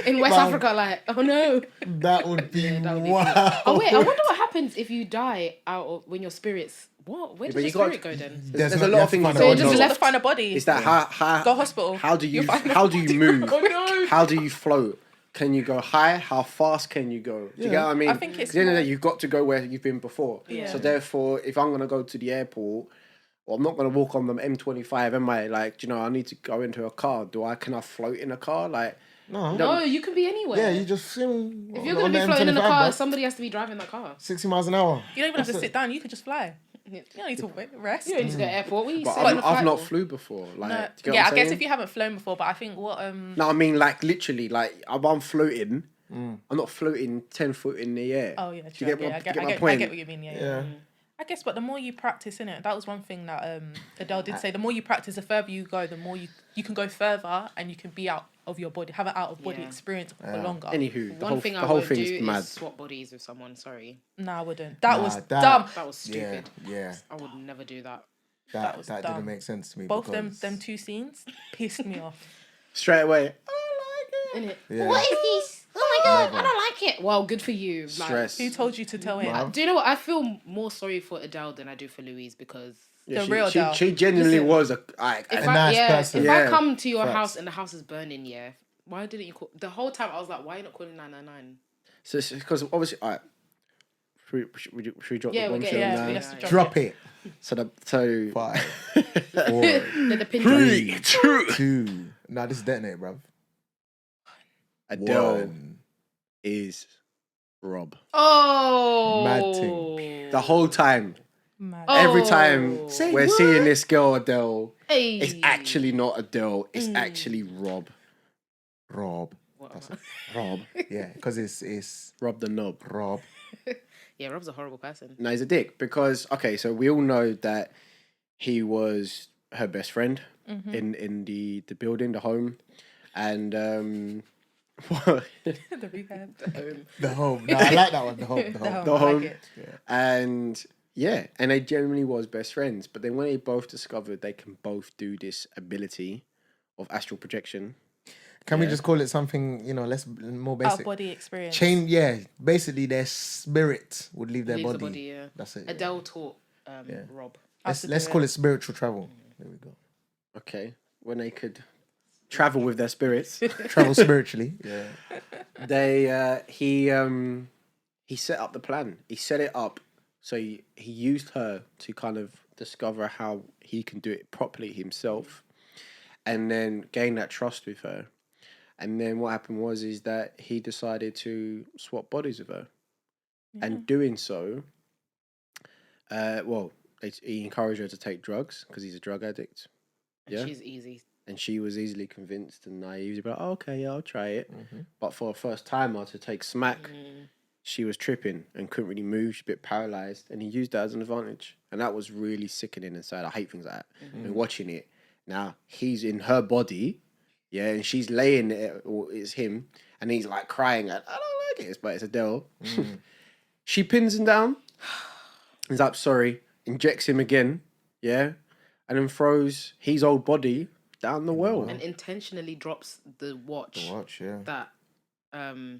in West Man. Africa, like, oh no. That would be That would be wow. cool. Oh wait, I wonder what happens if you die out of when your spirits. What? Where Yeah, does but your you got- spirit go then? There's not- a you lot have of to things find you out So don't it just know. You have left- to find a body. Is that how Go hospital. How do you You'll find how do you move? Oh no. How do you float? Can you go high? How fast can you go? Do you get what I mean? I think it's At the end of the more- day, you've got to go where you've been before. Yeah. So therefore, if I'm gonna go to the airport, or I'm not gonna walk on the M25, am I? Like, I need to go into a car. Can I float in a car? Like, No. No, you can be anywhere. Yeah, you just swim. If you're gonna be floating in a car, somebody has to be driving that car. 60 miles an hour. You don't even have to That's sit it. down. You could just fly. You don't need to rest. You don't need to go to the airport. What are you but sitting on a I've flight not for? flew before. Like, No, do you get yeah, what I I'm guess saying? if you haven't flown before, but I think what No, I mean like literally, like I'm floating. I'm not floating 10 foot in the air. Oh yeah, Do true. you get Yeah, my, I do you get get my I point? get what you mean. Yeah. Yeah. I guess, but the more you practice, innit? That was one thing that Adele did say. The more you practice, the further you go, the more you can go further, and you can be out of your body, have an out of body Yeah. experience for longer. Anywho, the One whole, thing the I whole won't thing's do mad. is swap bodies with someone. Sorry, No, I wouldn't. That Nah, was that- dumb. that was Yeah, stupid. yeah. I would never do that. That was didn't dumb. make sense to me. Both because... them two scenes pissed me off. Straight away. Innit? Yeah. What is this? Oh my god, Never. I don't like it. Well, good for you. Like, Stress. Who told you to tell him? Mum. do you know what? I feel more sorry for Adele than I do for Louise because Yeah, The real Adele. she genuinely Listen, was if nice person. if I Yeah. come to your Facts. house and the house is burning, why didn't you call? The whole time I was like, why are you not calling 999? So because obviously, alright. Should we drop Yeah, the we're bombshell getting now? we have to Yeah. Drop it. So 5, 4, The pin Three, drop. 2. Nah, this is detonate, bruv. Adele 1. is Rob. Oh, Mad thing. The whole time, Mad. every time Say we're what? seeing this girl Adele, Hey. it's actually not Adele. It's actually Rob. Rob. What That's am it. Rob. Yeah, because it's Rob the knob. Rob. Yeah, Rob's a horrible person. No, he's a dick because okay, so we all know that he was her best friend in the building, the home, and the rehab. The home. No, I like that one. The home. The The home. home. I home. like it. and yeah, and they genuinely was best friends. But then when they both discovered they can both do this ability of astral projection, Can we just call it something, less more Out basic? of body experience. Basically their spirit would leave their Leaves the body. body, yeah. That's it. yeah. Adele taught Rob. Let's call it spiritual travel. There we go. okay, when they could travel with their spirits, Travel spiritually. Yeah. they he set up the plan. He set it up so he used her to kind of discover how he can do it properly himself, and then gain that trust with her. And then what happened is that he decided to swap bodies with her, and doing so, he encouraged her to take drugs because he's a drug addict. And Yeah. she's easy. And she was easily convinced and naive. She'd be like, oh, okay, yeah, I'll try it. But for a first timer to take smack, she was tripping and couldn't really move. She's a bit paralyzed, and he used that as an advantage, and that was really sickening inside. I hate things like that. And watching it now, he's in her body, yeah, and she's laying there, or it's him, and he's like crying. Like, I don't like it, but it's Adele. She pins him down. He's like, sorry, injects him again, yeah, and then throws his old body down the well And intentionally drops the watch. The watch, yeah. That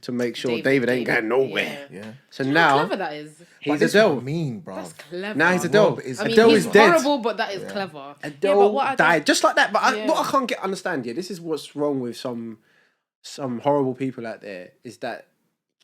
to make sure David ain't going nowhere. Yeah. So How now clever that is. he's This Adele. what I mean, bro. That's clever. Now he's Adele. but it's- I mean, Adele he's is dead. horrible, but that is clever. Adele but what I died just like that. But what I Yeah. can't understand, yeah, this is what's wrong with some horrible people out there, is that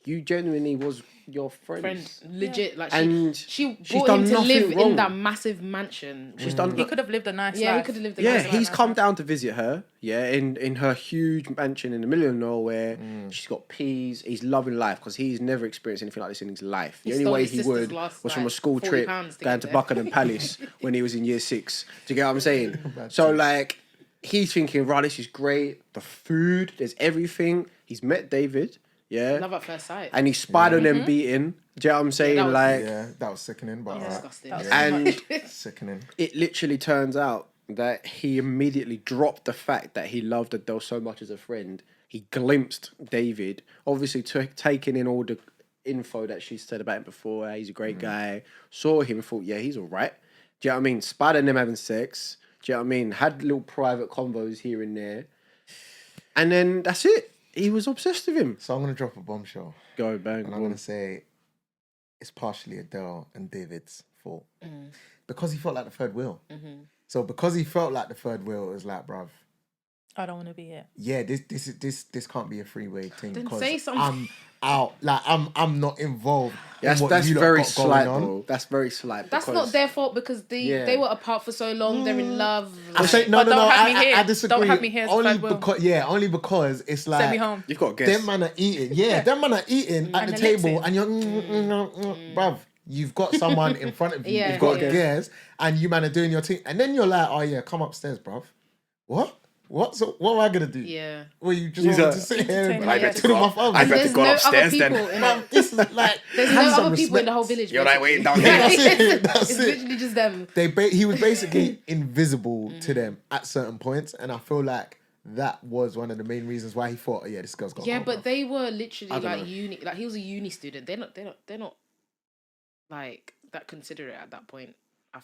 you genuinely was your Friend, legit, like And she she's brought done him to nothing live wrong. in that massive mansion. She's done. He could have lived a nice Yeah, he life. could have lived. A Yeah, nice he's life. come down to visit her. Yeah, in her huge mansion in the middle of nowhere. She's got peas. He's loving life because he's never experienced anything like this in his life. The He only stole way his he sister's would last, was from a like, school 40 trip pounds to going get to there. Buckingham Palace when he was in year 6. Do you get what I'm saying? So like, he's thinking, right, this is great. The food, there's everything. He's met David. Yeah, Love at first sight. and he spied on them beating. Do you know what I'm saying? that was- like, Yeah, that was sickening, but alright. Disgusting. and Sickening. it literally turns out that he immediately dropped the fact that he loved Adele so much as a friend. He glimpsed David, obviously taking in all the info that she said about him before. He's a great guy. Saw him, thought, yeah, he's all right. Do you know what I mean? Spied on them having sex. Do you know what I mean? Had little private convos here and there. And then that's it. He was obsessed with him. So I'm gonna drop a bombshell, Go bang. and I'm gonna say it's partially Adele and David's fault because he felt like the third wheel. So because he felt like the third wheel, it was like, bruv, I don't want to be it. yeah, this can't be a freeway thing Then because say something. I'm out. Like I'm not involved. That's in what that's you lot very got going slight, on. though. That's very slight. That's because not their fault because they were apart for so long. They're in love. I'm like- saying no. But don't have me I here. disagree. Don't have me here as a only third wheel. because only because it's like Send me home. You've got to guess. them man are eating. Yeah, them man are eating at And the the lips table, in. and you're bruv. You've got someone in front of you. Yeah, You've got yeah. guests, and you man are doing your thing, and then you're like, oh yeah, come upstairs, bruv. What? What? So what am I gonna do? Yeah. Well, you just He's want a- me to sit here and Entertainment, like, yeah. twiddle my thumbs. I And better there's go no upstairs other then. people in Bruv, this is like There's have no some other people in the respect. whole village. You're like basically. waiting down here. That's it. That's It's it. literally just them. He was basically invisible to them at certain points, and I feel like that was one of the main reasons why he thought, oh, yeah, this girl's got. Yeah, but they were literally I don't like know. uni. Like he was a uni student. They're not like that considerate at that point.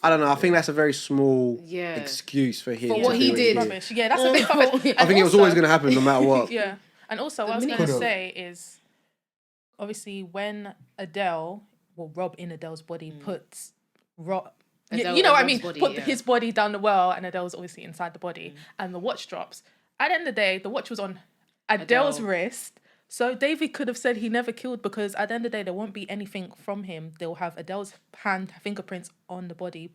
I don't know. I think that's a very small Yeah. excuse for him. For to what do he did. Rubbish. Yeah, that's a bit rubbish. I think it was always going to happen no matter what. Yeah. And also, what I was minute- going to Could've. say is, obviously, when Rob in Adele's body puts Adele you know what I in mean? Rob's body, Put yeah. his body down the well, and Adele's obviously inside the body, and the watch drops. At the end of the day, the watch was on Adele's Adele. wrist. So David could have said he never killed because at the end of the day, there won't be anything from him. They'll have Adele's fingerprints on the body,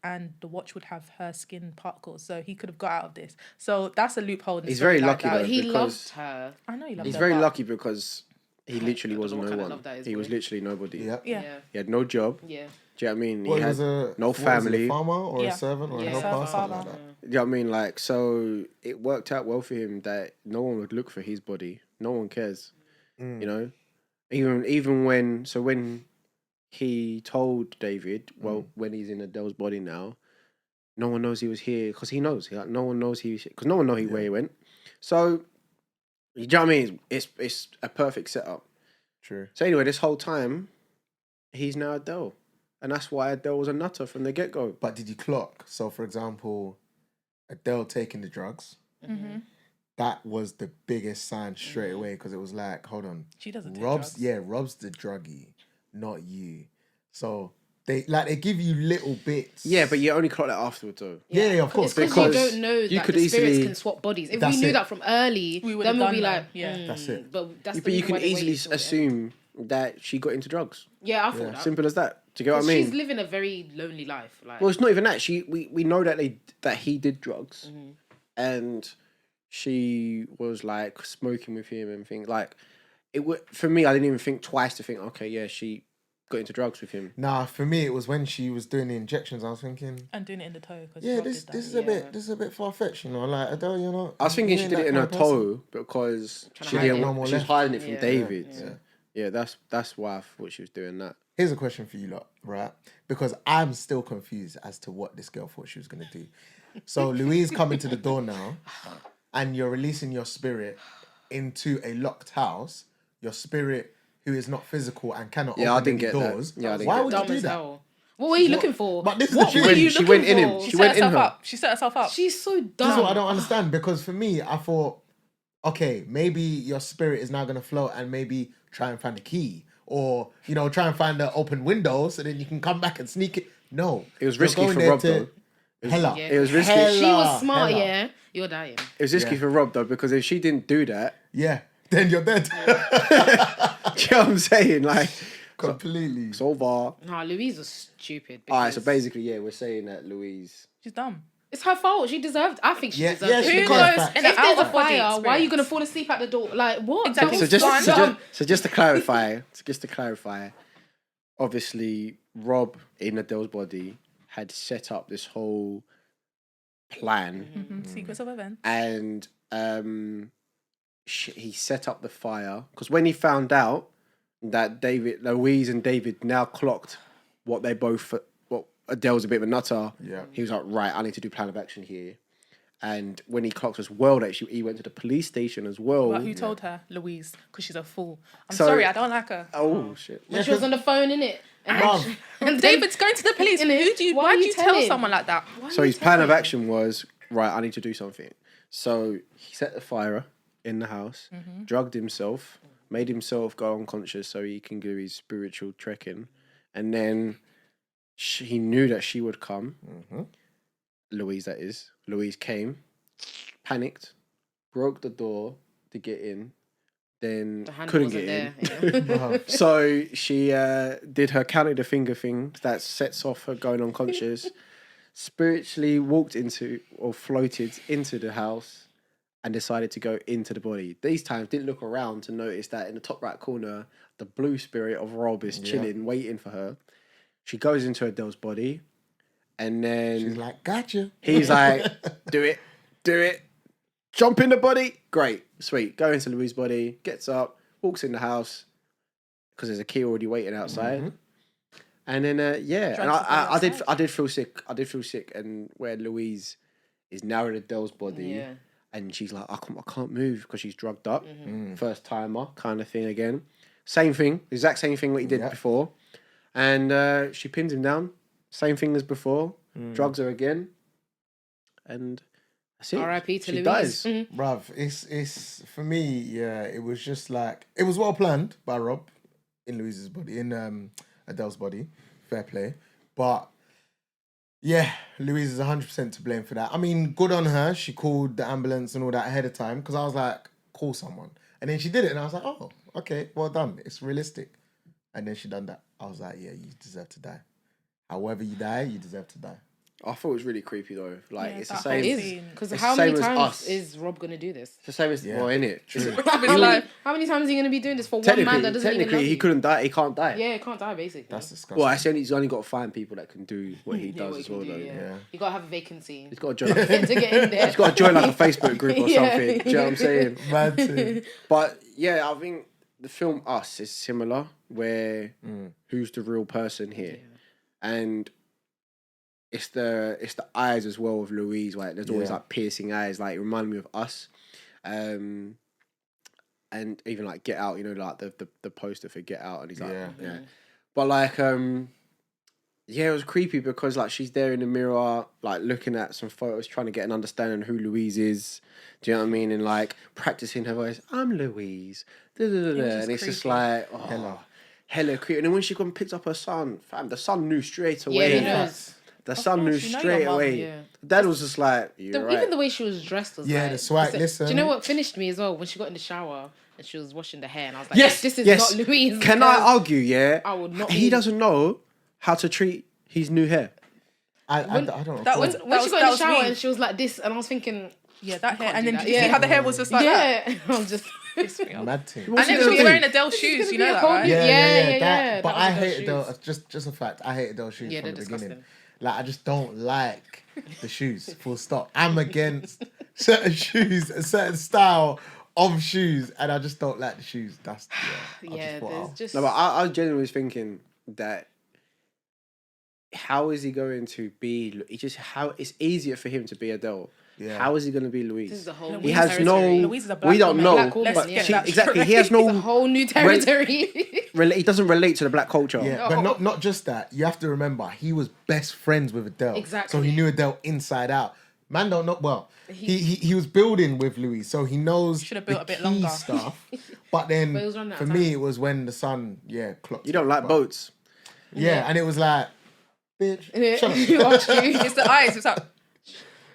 and the watch would have her skin particles. So he could have got out of this. So that's a loophole. in the He's story very like lucky that. though. He because loved her. I know he loves He's her, very but- lucky because he literally don't was know what no kind of one. love that is, He was boy. literally nobody. Yeah. Yeah. He had no job. Yeah. Do you know what I mean? Well, he he had was a no what was he, family. a farmer or Yeah. a servant or Yeah. a helper, Servant, something like farmer. that. Do you know what I mean? Like, so it worked out well for him that no one would look for his body. No one cares. You know? Even when he told David, well, when he's in Adele's body now, no one knows he was here because he knows. Like, no one knows he was here because no one knows where he went. So, you know what I mean? It's a perfect setup. True. So anyway, this whole time, he's now Adele. And that's why Adele was a nutter from the get-go. But did you clock? So, for example, Adele taking the drugs. Mm-hmm. That was the biggest sign straight away because it was like, hold on, She doesn't take Rob's drugs. Rob's the druggie, not you. So they give you little bits. Yeah, but you only caught that afterwards, though. yeah, of course. It's because you Because don't know you that could the spirits easily- can swap bodies. If That's we knew it. that from early, We would then have we'll done be that, like, yeah. That's it. But that's But the you reason can why they easily waited till then. assume that she got into drugs. Yeah, I thought that. Simple as that. Do you get what I 'Cause mean? she's living a very lonely life. Like, Well, it's not even that. We know that he did drugs, Mm-hmm. and she was like smoking with him and things like it. For me, I didn't even think twice to think, okay, yeah, she got into drugs with him. Nah, for me it was when she was doing the injections. I was thinking, And doing it in the toe. Cause yeah, Rob this did that. is a bit far fetched, you know. Like Adele, you know. I was thinking you she ain't did that it in kind her of person. toe because Trying to she hide didn't it. No more she's left. hiding it from Yeah. David. Yeah. Yeah, that's why I thought she was doing that. Here's a question for you lot, right? Because I'm still confused as to what this girl thought she was going to do. So Louise coming to the door now, and you're releasing your spirit into a locked house. Your spirit, who is not physical and cannot Yeah, I open didn't any get that. doors. Yeah, I didn't Why get would Dumb you do as that? hell. What were you looking for? But this is What the were thing. you She looking went in him. for? She She went set in herself her. up. She set herself up. She's so dumb. This is what I don't understand, because for me, I thought, okay, maybe your spirit is now going to float and maybe try and find a key, or, you know, try and find the open window so then you can come back and sneak it. No. It was You're risky going for there Rob, to- though. Hella. Yeah. It was risky. She was smart, Hella. yeah. You're dying. It was risky Yeah. for Rob, though, because if she didn't do that, Yeah. Then you're dead. do you know what I'm saying? Like, Completely. it's over. Nah, Louise was stupid. All right, so because basically, yeah, we're saying that Louise. She's dumb. it's her fault. She deserved. I think she Yeah, deserved yeah, it. she Who did. goes Facts. in If an there's out a of body fire, why are you experience? gonna fall asleep at the door? Like what? Exactly. That So was So dumb. just to clarify, obviously Rob in Adele's body had set up this whole plan, Sequence of events. and he set up the fire because when he found out that Louise and David now clocked what Adele's a bit of a nutter. Yeah. He was like, right, I need to do plan of action here. And when he clocked as well, that he went to the police station as well. But who told her? Louise, because she's a fool. I'm So- sorry, I don't like her. Oh shit! When she was on the phone, innit? Bruv. And David's going to the police. Innit? Why do you you tell telling? someone like that? Why So are you his plan of telling? action was, right, I need to do something. So he set the fire in the house, drugged himself, made himself go unconscious so he can do his spiritual trekking. And then he knew that she would come. Louise, that is. Louise came, panicked, broke the door to get in, then The hand couldn't wasn't get there. in. Yeah. So she did her counting the finger thing that sets off her going unconscious, spiritually walked into or floated into the house and decided to go into the body. These times didn't look around to notice that in the top right corner, the blue spirit of Rob is chilling, waiting for her. She goes into Adele's body and then She's like, gotcha. he's like, do it. Jump in the body. Great. Sweet. Go into Louise's body, gets up, walks in the house because there's a key already waiting outside. And then, yeah. And I did feel sick. I did feel sick. And where Louise is now in Adele's body Yeah. and she's like, I can't move because she's drugged up. First timer kind of thing again. Same thing. Exact same thing what he did before. And she pins him down. Same thing as before. Drugs her again. And that's it. R.I.P. to She Louise. dies. Bruv, it's for me, yeah, it was just like, it was well planned by Rob in Louise's body, in Adele's body. Fair play. But yeah, Louise is 100% to blame for that. I mean, good on her. She called the ambulance and all that ahead of time because I was like, call someone. And then she did it and I was like, oh, okay, well done. It's realistic. And then she done that. I was like, yeah, you deserve to die. However you die, you deserve to die. I thought it was really creepy though. Like Yeah, it's the that same. whole It scene. is. Because It's how the many same as times us. is Rob going to do this? It's the same as well, innit? True. How many times are you going to be doing this for one man that doesn't even love Technically, he you? couldn't die. He can't die. Yeah, he can't die, basically. That's disgusting. Well, actually, he's only got to find people that can do what he Yeah, does what as he well, can though. do, yeah. Yeah. You got to have a vacancy He's got to join. Like, to get in there. he's got to join like a Facebook group or Yeah. something. Do you know what I'm saying? Mad thing. But yeah, I think the film Us is similar, where who's the real person here, and it's the eyes as well of Louise. Like there's always Yeah. like piercing eyes. Like it reminded me of Us, and even like Get Out. You know, like the poster for Get Out, and he's like, Yeah. But like yeah, it was creepy because like she's there in the mirror, like looking at some photos, trying to get an understanding of who Louise is. Do you know what I mean? And like practicing her voice, I'm Louise. Da, da, da, da. just And it's just creepy. like, oh, hella creepy. And then when she gone and picked up her son, fam, the son knew straight Yeah, away. he knows. The son knew course, you know straight your mum, away. yeah. Dad was just like, you're right. Even the way she was dressed was Yeah, like... the swag, Do listen. you know what finished me as well? When she got in the shower and she was washing the hair and I was like, Yes, this is yes. not Louise. Can I because argue, yeah? I would not He be- doesn't know how to treat his new hair. I don't That recall. was- When she that got in the was shower me. and she was like this and I was thinking... Yeah, that hair. can't And do then that. did you see Yeah. how the hair was just like that? yeah. I was just... Mad thing. And then she was wearing Adele shoes, you know that, right? Yeah. But That I was hate Adele's Adele. shoes. Just a fact. I hate Adele's shoes Yeah, from the they're beginning. disgusting. Like I just don't like the shoes. Full stop. I'm against certain shoes, a certain style of shoes, and I just don't like the shoes. That's Yeah, there's just No, but I genuinely was thinking that how is he going to be? How it's easier for him to be Adele. Yeah. How is he going to be Louise? this is a whole Louise new He has territory. Louise is a black we don't woman. know. Black woman, Let's yeah. get She, that exactly. straight. He has It's a no. whole new territory. He doesn't relate to the black culture. Yeah, but not just that. You have to remember he was best friends with Adele. Exactly. So he knew Adele inside out. Man don't know well. He was building with Louise, so he knows Should have built the a bit key longer. stuff. But then But it was running out for of me time. it was when the sun clocked. You don't it, like but- boats. Yeah, and it was like, bitch. Shut up. You asked you. It's the eyes. It's like,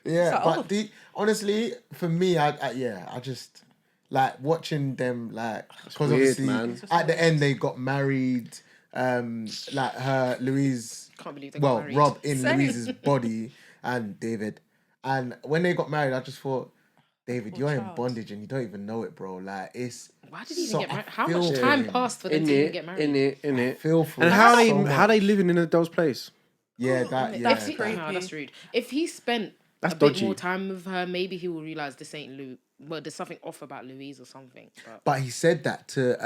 Yeah, like, but oh. honestly, for me, I just like watching them like because weird, obviously man. at the end they got married. Like her Louise, Can't believe they got married. Rob in Same. Louise's body and David, and when they got married, I just thought, David, you're in child. bondage and you don't even know it, bro. Like it's Why did he even so- get married? I How feel much for time him. passed for them In to even it, get married? in it. feel for And him how so how much. they living in Adele's place? Yeah, that yeah. If he, no, that's rude. If he spent That's a bit dodgy. more time with her, maybe he will realize this ain't Lou. Well, there's something off about Louise or something. But he said that to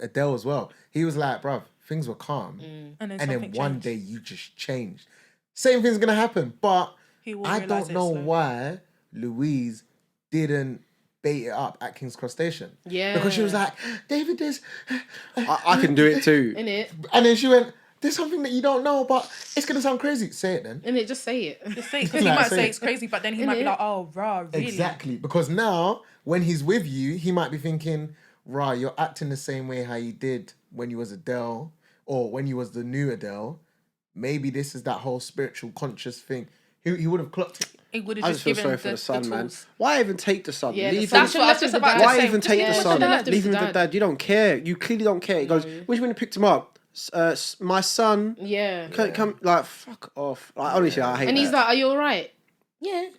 Adele as well. He was like, bruv, things were calm. and then, And then something one changed. day you just changed. Same thing's gonna happen. But He will I realise don't it know slowly. why Louise didn't bait it up at King's Cross Station. Yeah. Because she was like, David, this. I can do it too. In it, And then she went, there's something that you don't know, but it's gonna sound crazy. Say it then. in it, just say it. Just say, because he Like, might say say it. it's crazy, but then he might be Innit? like, oh, rah, really? Exactly. Because now, when he's with you, he might be thinking, right, you're acting the same way how you did when you was Adele or when you was the new Adele. Maybe this is that whole spiritual conscious thing. He would have clocked it. He would have I just just feel given sorry for the son, man. tools. Why even take the son? Yeah, the Leave son him. should have left That's him what I with was the just Why dad. about to even say. take Yeah, the should son? have left him Leave him with with the the dad. You don't care. You clearly don't care. He goes, which when you picked him up? My son. Yeah. Come, like, fuck off. Like, honestly, I hate And that. he's like, "Are you all right?" Yeah.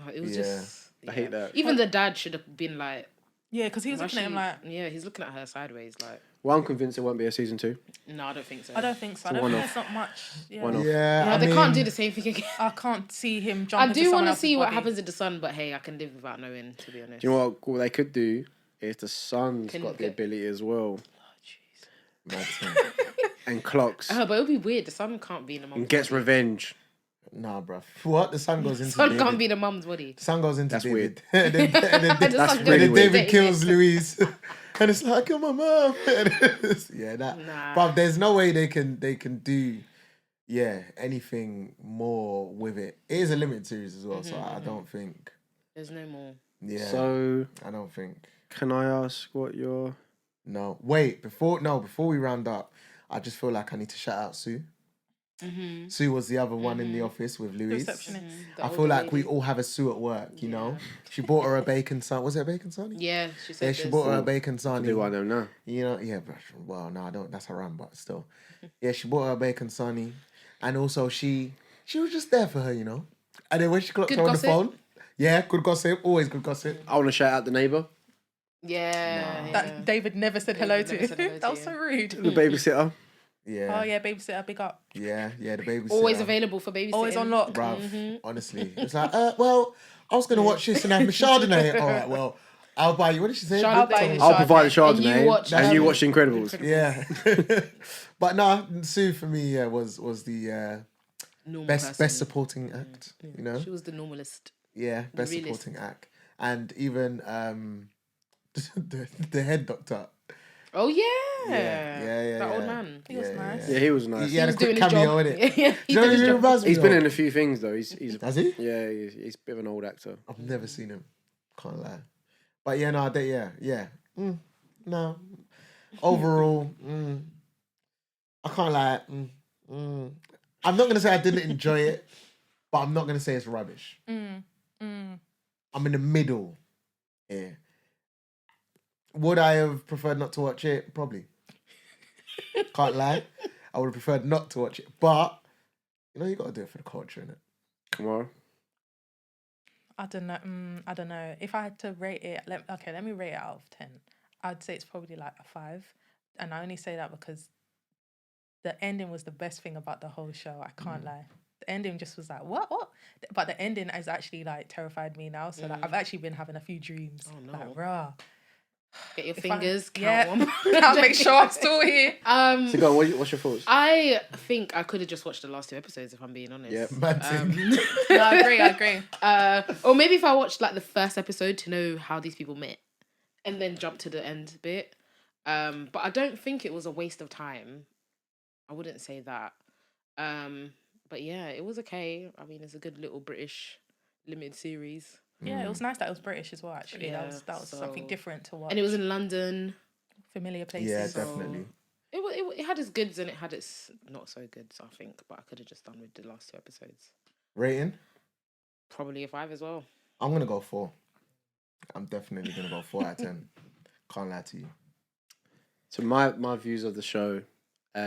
Like, it was Yeah. just. I hate that. Even the dad should have been like. Yeah, because he was why looking at him she- like, Yeah, he's looking at her sideways. Like, Well, I'm convinced there won't be a season 2. no, I don't think so. I don't think so. I don't one think off. there's not much. Yeah. One off. Yeah, No, I they mean, can't do the same thing again. I can't see him jump I into do someone want to else's see what body. happens to the son, but hey, I can live without knowing. To be honest. Do you know what they could do? Is the son's Can got the get- ability as well. mad thing. And clocks. But it'll be weird. The son can't be in the mum's And gets body. revenge. Nah, bruv. What? The sun goes into Son David. can't be in the mum's body. The sun goes into That's David. weird. and then The and son then goes into David David. kills Louise. And it's like, kill my mom. Yeah, that. Nah. But there's no way they can do, anything more with it. It is a limited series as well, so I don't think. There's no more. Yeah. So, I don't think. can I ask what your... No. Wait. Before we round up, I just feel like I need to shout out Sue. Mm-hmm. Sue was the other one in the office with The Louise. receptionist. I feel like we all have a Sue at work, you know. She bought her a bacon sarnie. Was it a bacon sarnie? Yeah, she said. Yeah, she this. bought her a bacon Do sarnie. I know now? You know, yeah, but no, I don't. That's haram, but still, yeah, she bought her a bacon sarnie, and also she was just there for her, you know. And then when she clocked Good her on the gossip. phone, yeah, good gossip, always good gossip. I want to shout out the neighbour. Yeah. Nah. That David never said hello David to. never said hello to That was you. so rude. The babysitter. Yeah, Oh yeah, babysitter, big up. yeah, the baby. Always available for babysitting. Always on lock. bruv. Honestly, it's like, well, I was gonna watch this and have my Chardonnay. All right, well, I'll buy you. What did she say? Chardonnay. I'll buy you I'll provide the And you Chardonnay. watch, And you um, watch The Incredibles. Yeah, but no, Sue for me, was the Normal best person. supporting act. You know, She was the normalist. yeah, best realist. supporting act, and even the head doctor. Oh yeah. Yeah. That old man. He was nice. Yeah, he was nice. He had a was quick doing his cameo job. in it. Yeah, he Do you know did his who job. reminds me He's been of? in a few things though. He's Has he? yeah, he's a bit of an old actor. I've never seen him. Can't lie. But yeah, no, yeah. No. Overall, I can't lie. I'm not gonna say I didn't enjoy it, but I'm not gonna say it's rubbish. I'm in the middle here. Would I have preferred not to watch it? Probably. Can't lie. I would have preferred not to watch it, but you got to do it for the culture, innit? Come on. I don't know. I don't know. If I had to rate it, let me rate it out of 10. I'd say it's probably like a 5, and I only say that because the ending was the best thing about the whole show. I can't lie. The ending just was like, what? But the ending has actually like terrified me now. So like I've actually been having a few dreams. Oh, no. Like, rah. Get your If fingers, yeah, count one. I'll make sure I'm still here. So go on, what's your thoughts? I think I could have just watched the last 2 episodes if I'm being honest. Yep. Mad thing. No, I agree. Or maybe if I watched like the first episode to know how these people met, and then jump to the end bit. But I don't think it was a waste of time. I wouldn't say that. But yeah, it was okay. I mean, it's a good little British limited series. Yeah, it was nice that it was British as well. Actually, Yeah, that was something so- different to watch. And it was in London. Familiar places. Yeah, So- definitely. It had its goods and it had its not so goods, I think. But I could have just done with the last 2 episodes. Rating? Probably a 5 as well. I'm gonna go 4. I'm definitely gonna go 4 out of 10. Can't lie to you. So my views of the show, I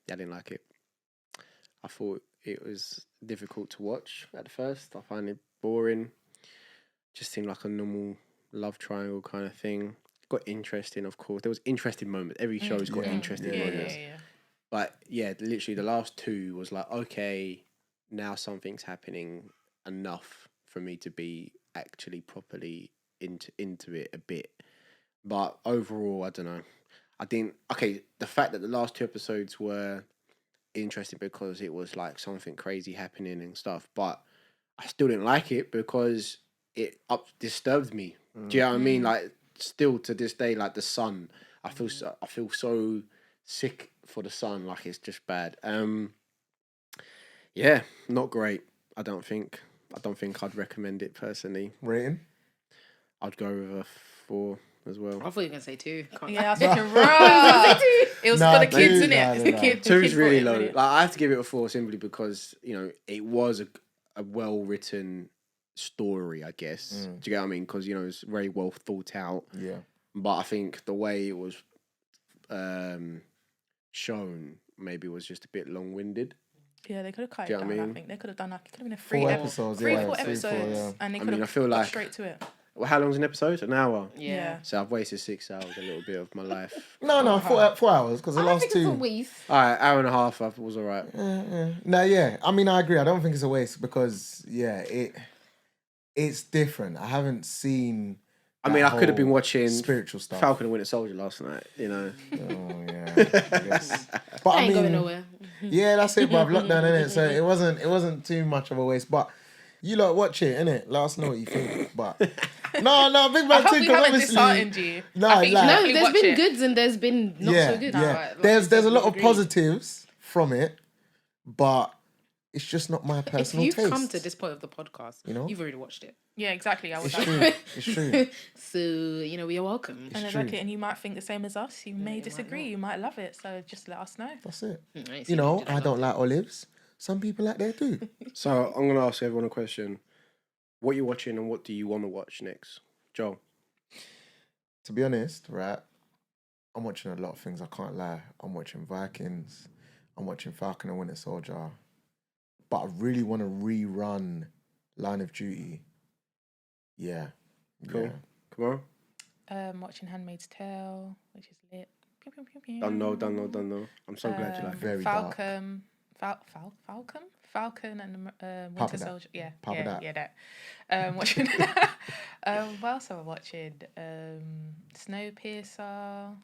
didn't like it. I thought it was difficult to watch at first. I find it boring. Just seemed like a normal love triangle kind of thing. Got interesting, of course. There was interesting moments. Every show's got Yeah. interesting Yeah, moments. Yeah. But yeah, literally the last 2 was like, okay, now something's happening enough for me to be actually properly into it a bit. But overall, I don't know. The fact that the last 2 episodes were interesting because it was like something crazy happening and stuff, but I still didn't like it because it disturbed me. Do you know what I mean? Like still to this day, like the Sun, I feel so sick for the Sun. Like it's just bad. Yeah, not great. I don't think I'd recommend it personally. Rating? I'd go with a 4 as well. I thought you were going to say 2. Can't Yeah, I was thinking, right. It was Nah, for the kids, two, innit? nah, It's the nah. kids. 2's really brought low. it, innit? Like I have to give it a 4 simply because it was a well written story. I guess. Do you get what I mean? Because it's very well thought out. Yeah. But I think the way it was shown maybe was just a bit long winded. Yeah, they could have cut Do it you know down. what I I mean? think they could have done like it could have been a 4 episodes, three, yeah, 4 3, 4, episodes, yeah. and they I could mean, I have feel got like- straight to it. Well, how long's an episode? An hour. Yeah. So I've wasted 6 hours, a little bit of my life. No, 4 hours because the I don't last think it's a 2. waste. All right, hour and a half. I was all right. No, yeah. I mean, I agree. I don't think it's a waste because it's different. I haven't seen. I mean, that I could have been whole watching spiritual stuff. Falcon and Winter Soldier last night. Oh yeah. I guess. But I I ain't mean, going nowhere. yeah, that's it, bruv. Lockdown, innit? So it wasn't too much of a waste. But you lot watch it, innit? Let us know what you think. But no, big I man hope too. we Because haven't obviously, disheartened you. No, I think like- you No, definitely there's watch been it. goods and there's been not so good. yeah. Like, There's a lot we of agree. positives from it, but it's just not my If personal you've taste. come to this point of the podcast, You know? you've already watched it. Yeah, exactly. I was It's like, true. It's true. So, we are welcome. and true. exactly, and you might think the same as us. You may might disagree. not. You might love it. So just let us know. That's it. I ain't You seen know, did I love don't it. like olives. Some people like that too. So I'm gonna ask everyone a question: what you watching and what do you want to watch next, Joel? To be honest, right, I'm watching a lot of things. I can't lie. I'm watching Vikings. I'm watching Falcon and Winter Soldier. But I really want to rerun Line of Duty. Yeah. Cool. Yeah. Come on. Watching Handmaid's Tale, which is lit. Pew, pew, pew, pew. Don't know. I'm so glad you like it. Very dark. Falcon. Falcon and Winter Papa that. Soldier. Yeah, Papa yeah, that. yeah, that. Watching. What else am I watching? Snowpiercer.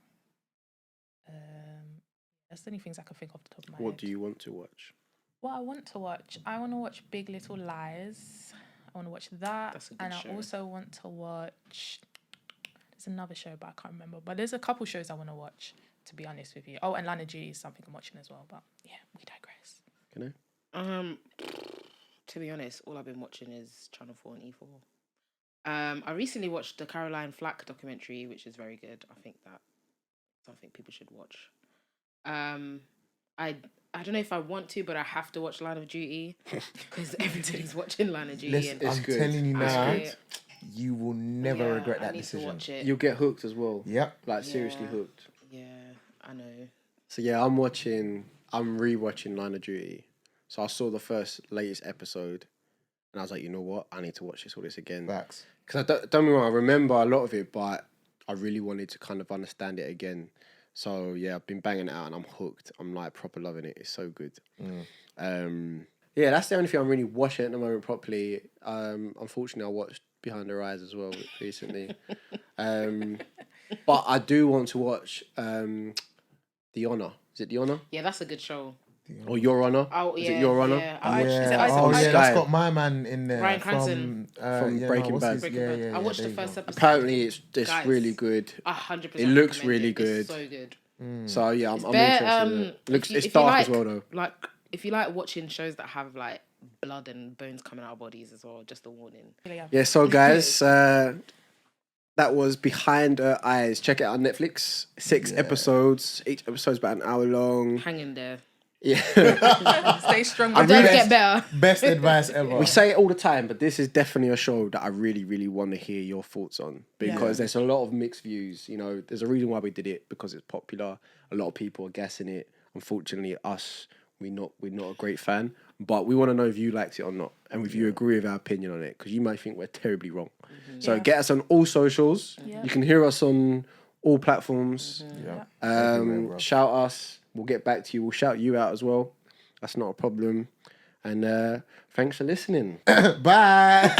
That's the only things I can think off the top of my head. What do you want to watch? What I want to watch? I want to watch Big Little Lies. I want to watch that, That's a good and show. I also want to watch. There's another show, but I can't remember. But there's a couple shows I want to watch. To be honest with you. Oh, and Line of Duty is something I'm watching as well. But yeah, we digress. Can I? To be honest, all I've been watching is Channel 4 and E4. I recently watched the Caroline Flack documentary, which is very good. I think people should watch. I don't know if I want to, but I have to watch Line of Duty because everybody's watching Line of Duty. Listen, and I'm good. telling you I- now, I- you will never regret I that need decision. to watch it. You'll get hooked as well. Yep. Like seriously Yeah. hooked. Yeah, I know. So yeah, I'm rewatching Line of Duty. So I saw the first latest episode, and I was like, you know what? I need to watch all this again. Facts. Because don't get me wrong, I remember a lot of it, but I really wanted to kind of understand it again. So yeah, I've been banging it out, and I'm hooked. I'm like proper loving it. It's so good. Yeah, that's the only thing I'm really watching at the moment properly. Unfortunately, I watched Behind Her Eyes as well recently. But I do want to watch The Honor. Is it The Honor? Yeah, that's a good show. Or Your Honor? Oh, Is yeah, it Your Honor? yeah. I watched- is it Yeah. Isaac Oh, Isaac? yeah, Sky? that's got my man in there. Bryan Cranston. From Breaking Bad. Breaking Bad. I watched the there you first go. episode. Apparently, it's Guys, really good. 100%. It looks recommend really it. good. It's so good. So yeah, I'm Bare, interested in it. Looks, if you- it's if you dark like, as well though. Like, if you like watching shows that have like blood and bones coming out of bodies as well, just a warning. Yeah, so guys, that was Behind Her Eyes. Check it out on Netflix. 6 episodes. Each episode's about an hour long. Hang in there. Yeah. Stay strong. I'm Don't really- get better. Best advice ever. We say it all the time, but this is definitely a show that I really, really want to hear your thoughts on because there's a lot of mixed views. You know, there's a reason why we did it because it's popular. A lot of people are guessing it. Unfortunately, we're not a great fan, but we want to know if you liked it or not, and if you agree with our opinion on it, because you might think we're terribly wrong. So get us on all socials. Yeah. You can hear us on all platforms. Yeah. Um, shout us. We'll get back to you. We'll shout you out as well. That's not a problem. And thanks for listening. Bye.